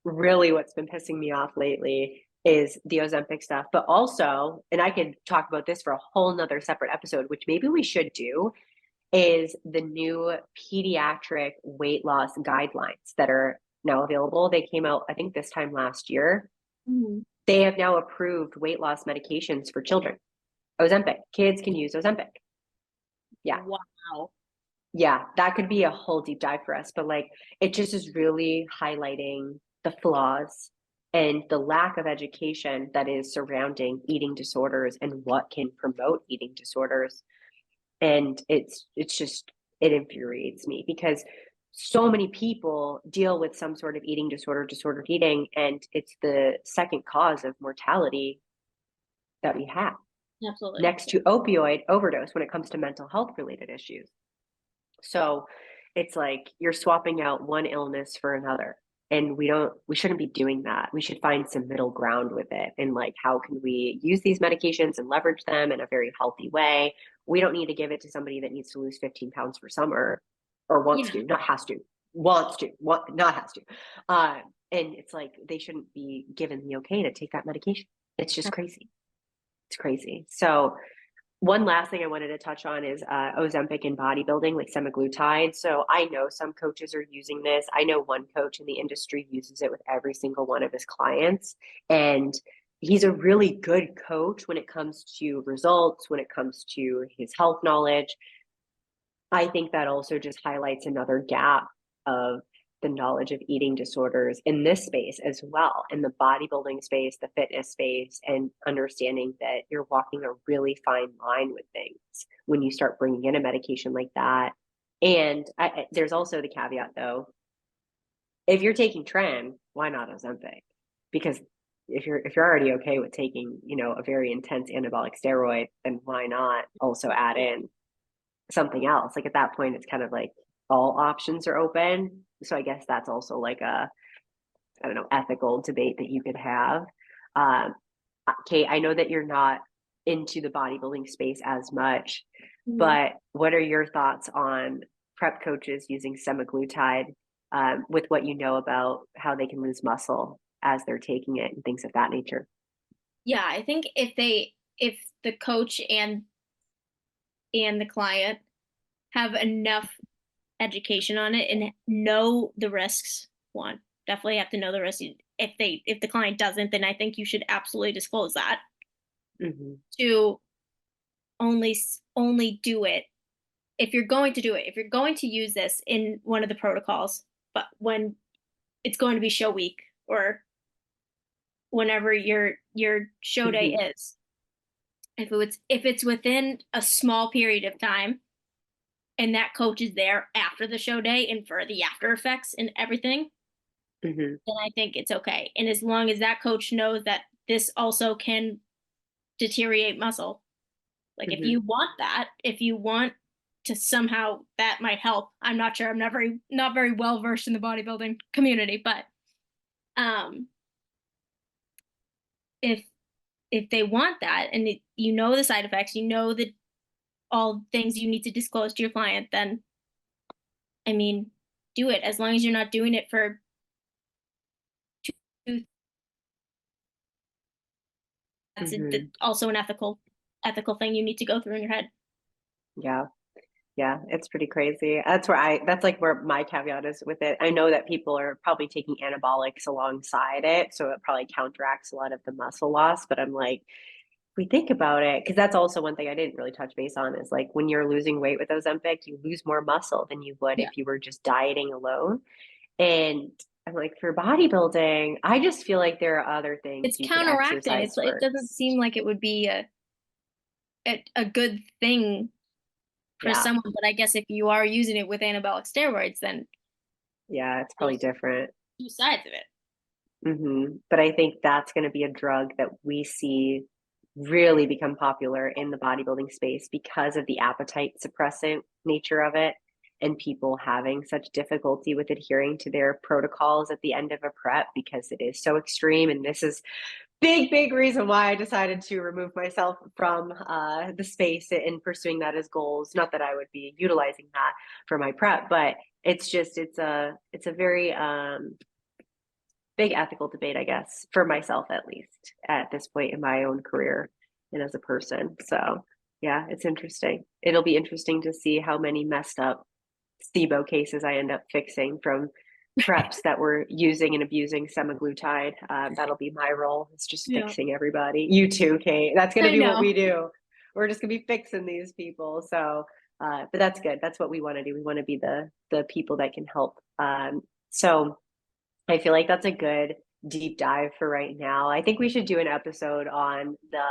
[SPEAKER 1] really what's been pissing me off lately is the Ozempic stuff, but also, and I could talk about this for a whole nother separate episode, which maybe we should do, is the new pediatric weight loss guidelines that are now available. They came out, I think, this time last year.
[SPEAKER 2] Mhm.
[SPEAKER 1] They have now approved weight loss medications for children. Ozempic. Kids can use Ozempic. Yeah.
[SPEAKER 2] Wow.
[SPEAKER 1] Yeah. That could be a whole deep dive for us, but like it just is really highlighting the flaws and the lack of education that is surrounding eating disorders and what can promote eating disorders. And it's just, it infuriates me because so many people deal with some sort of eating disorder, disordered eating, and it's the second cause of mortality that we have,
[SPEAKER 2] Absolutely.
[SPEAKER 1] next to opioid overdose when it comes to mental health related issues. So it's like you're swapping out one illness for another. And we shouldn't be doing that. We should find some middle ground with it. And like, how can we use these medications and leverage them in a very healthy way? We don't need to give it to somebody that needs to lose 15 pounds for summer or wants
[SPEAKER 2] Yeah.
[SPEAKER 1] to, not has to, wants to, not has to. And it's like, they shouldn't be given the okay to take that medication. It's just crazy. It's crazy. So one last thing I wanted to touch on is Ozempic in bodybuilding, like semaglutide. So I know some coaches are using this. I know one coach in the industry uses it with every single one of his clients. And he's a really good coach when it comes to results, when it comes to his health knowledge. I think that also just highlights another gap of the knowledge of eating disorders in this space as well, in the bodybuilding space, the fitness space, and understanding that you're walking a really fine line with things when you start bringing in a medication like that. And there's also the caveat though, if you're taking tren, why not Ozempic? Because if you're already okay with taking, a very intense anabolic steroid, then why not also add in something else? Like at that point, it's kind of like all options are open. So I guess that's also like I don't know, ethical debate that you could have. Um, Kate, I know that you're not into the bodybuilding space as much,
[SPEAKER 2] Mhm.
[SPEAKER 1] but what are your thoughts on prep coaches using semaglutide with what you know about how they can lose muscle as they're taking it and things of that nature?
[SPEAKER 2] Yeah, I think if the coach and the client have enough education on it and know the risks, one, definitely have to know the risks. If the client doesn't, then I think you should absolutely disclose that.
[SPEAKER 1] Mm-hmm.
[SPEAKER 2] To only do it if you're going to do it, if you're going to use this in one of the protocols, but when it's going to be show week or whenever your show day
[SPEAKER 1] Mm-hmm.
[SPEAKER 2] is, if it's within a small period of time and that coach is there after the show day and for the after effects and everything,
[SPEAKER 1] Mm-hmm.
[SPEAKER 2] then I think it's okay. And as long as that coach knows that this also can deteriorate muscle, like if
[SPEAKER 1] Mm-hmm.
[SPEAKER 2] you want that, if you want to somehow that might help. I'm not sure. I'm not very well versed in the bodybuilding community, but um if if they want that and you know the side effects, you know that all things you need to disclose to your client, then I mean, do it as long as you're not doing it for two.
[SPEAKER 1] Mm-hmm.
[SPEAKER 2] Also an ethical thing you need to go through in your head.
[SPEAKER 1] Yeah. Yeah, it's pretty crazy. That's like where my caveat is with it. I know that people are probably taking anabolics alongside it, so it probably counteracts a lot of the muscle loss. But I'm like, if we think about it, because that's also one thing I didn't really touch base on is like when you're losing weight with Ozempic, you lose more muscle than you would
[SPEAKER 2] Yeah.
[SPEAKER 1] if you were just dieting alone. And I'm like, for bodybuilding, I just feel like there are other things
[SPEAKER 2] It's
[SPEAKER 1] you could
[SPEAKER 2] counteracting.
[SPEAKER 1] exercise
[SPEAKER 2] It doesn't seem
[SPEAKER 1] first.
[SPEAKER 2] like it would be a good thing for
[SPEAKER 1] Yeah,
[SPEAKER 2] someone, but I guess if you are using it with anabolic steroids, then
[SPEAKER 1] yeah, it's probably
[SPEAKER 2] there's
[SPEAKER 1] different.
[SPEAKER 2] two sides of it.
[SPEAKER 1] But I think that's going to be a drug that we see really become popular in the bodybuilding space because of the appetite suppressant nature of it and people having such difficulty with adhering to their protocols at the end of a prep because it is so extreme. And this is big reason why I decided to remove myself from the space in pursuing that as goals. Not that I would be utilizing that for my prep, but it's a very big ethical debate, I guess, for myself at least at this point in my own career and as a person. So yeah, it's interesting. It'll be interesting to see how many messed up SIBO cases I end up fixing from preps that were using and abusing semaglutide. That'll be my role. It's just
[SPEAKER 2] Yeah.
[SPEAKER 1] fixing everybody. You too, Kate. That's going to
[SPEAKER 2] I
[SPEAKER 1] be what
[SPEAKER 2] know.
[SPEAKER 1] we do. We're just going to be fixing these people. So, but that's good. That's what we want to do. We want to be the people that can help. So I feel like that's a good deep dive for right now. I think we should do an episode on the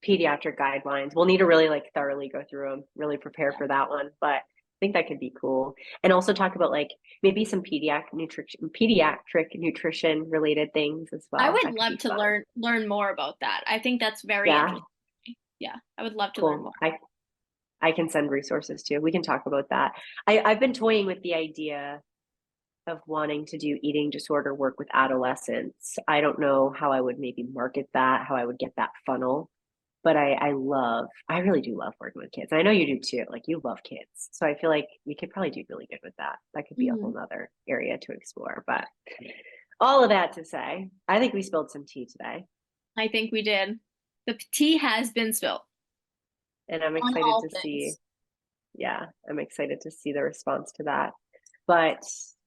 [SPEAKER 1] pediatric guidelines. We'll need to really like thoroughly go through them, really prepare for that one. But think that could be cool. And also talk about like maybe some pediatric nutrition related things as
[SPEAKER 2] I
[SPEAKER 1] well.
[SPEAKER 2] would
[SPEAKER 1] That could
[SPEAKER 2] love
[SPEAKER 1] be
[SPEAKER 2] to
[SPEAKER 1] fun.
[SPEAKER 2] learn more about that. I think that's very
[SPEAKER 1] Yeah,
[SPEAKER 2] interesting. Yeah, I would love to learn
[SPEAKER 1] cool.
[SPEAKER 2] more.
[SPEAKER 1] I can send resources too. We can talk about that. I've been toying with the idea of wanting to do eating disorder work with adolescents. I don't know how I would maybe market that, how I would get that funnel. But I really do love working with kids. I know you do too. Like you love kids. So I feel like we could probably do really good with that. That could be a whole
[SPEAKER 2] Mhm.
[SPEAKER 1] nother area to explore. But all of that to say, I think we spilled some tea today.
[SPEAKER 2] I think we did. The tea has been spilled
[SPEAKER 1] And I'm
[SPEAKER 2] on
[SPEAKER 1] excited
[SPEAKER 2] all
[SPEAKER 1] to see,
[SPEAKER 2] things.
[SPEAKER 1] yeah, I'm excited to see the response to that. But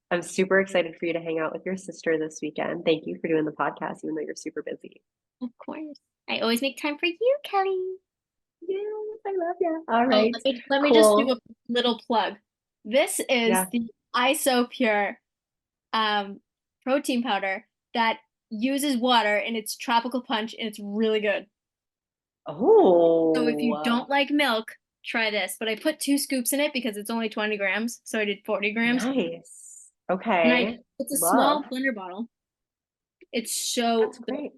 [SPEAKER 1] I'm super excited for you to hang out with your sister this weekend. Thank you for doing the podcast, even though you're super busy.
[SPEAKER 2] Of course. I always make time for you, Kelly.
[SPEAKER 1] Yes, I love you. All
[SPEAKER 2] Oh,
[SPEAKER 1] right.
[SPEAKER 2] let me just do
[SPEAKER 1] Cool.
[SPEAKER 2] a little plug. This is
[SPEAKER 1] Yeah.
[SPEAKER 2] the ISO Pure um, protein powder that uses water and it's tropical punch and it's really good. So if you
[SPEAKER 1] Oh,
[SPEAKER 2] don't like milk, try this. But I put 2 scoops in it because it's only 20 grams, so I did 40 grams.
[SPEAKER 1] nice.
[SPEAKER 2] And
[SPEAKER 1] Okay.
[SPEAKER 2] it's a
[SPEAKER 1] Love.
[SPEAKER 2] small blender bottle. It's so
[SPEAKER 1] That's
[SPEAKER 2] good.
[SPEAKER 1] great.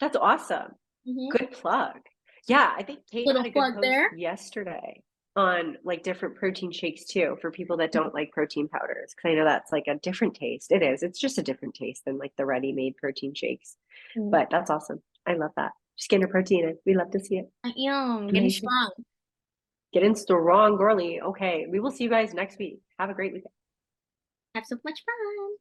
[SPEAKER 1] That's awesome.
[SPEAKER 2] Hmm.
[SPEAKER 1] Good plug. Yeah, I think Kate had
[SPEAKER 2] Little
[SPEAKER 1] a good
[SPEAKER 2] plug
[SPEAKER 1] post
[SPEAKER 2] there.
[SPEAKER 1] yesterday on like different protein shakes too for people that don't like protein powders. Because I know that's like a different taste. It is. It's just a different taste than like the ready-made protein shakes.
[SPEAKER 2] Mm.
[SPEAKER 1] But that's awesome. I love that. Just getting a protein in. We love to see it.
[SPEAKER 2] I am getting
[SPEAKER 1] Amazing.
[SPEAKER 2] strong.
[SPEAKER 1] Getting strong, girly. Okay. We will see you guys next week. Have a great weekend.
[SPEAKER 2] Have so much fun.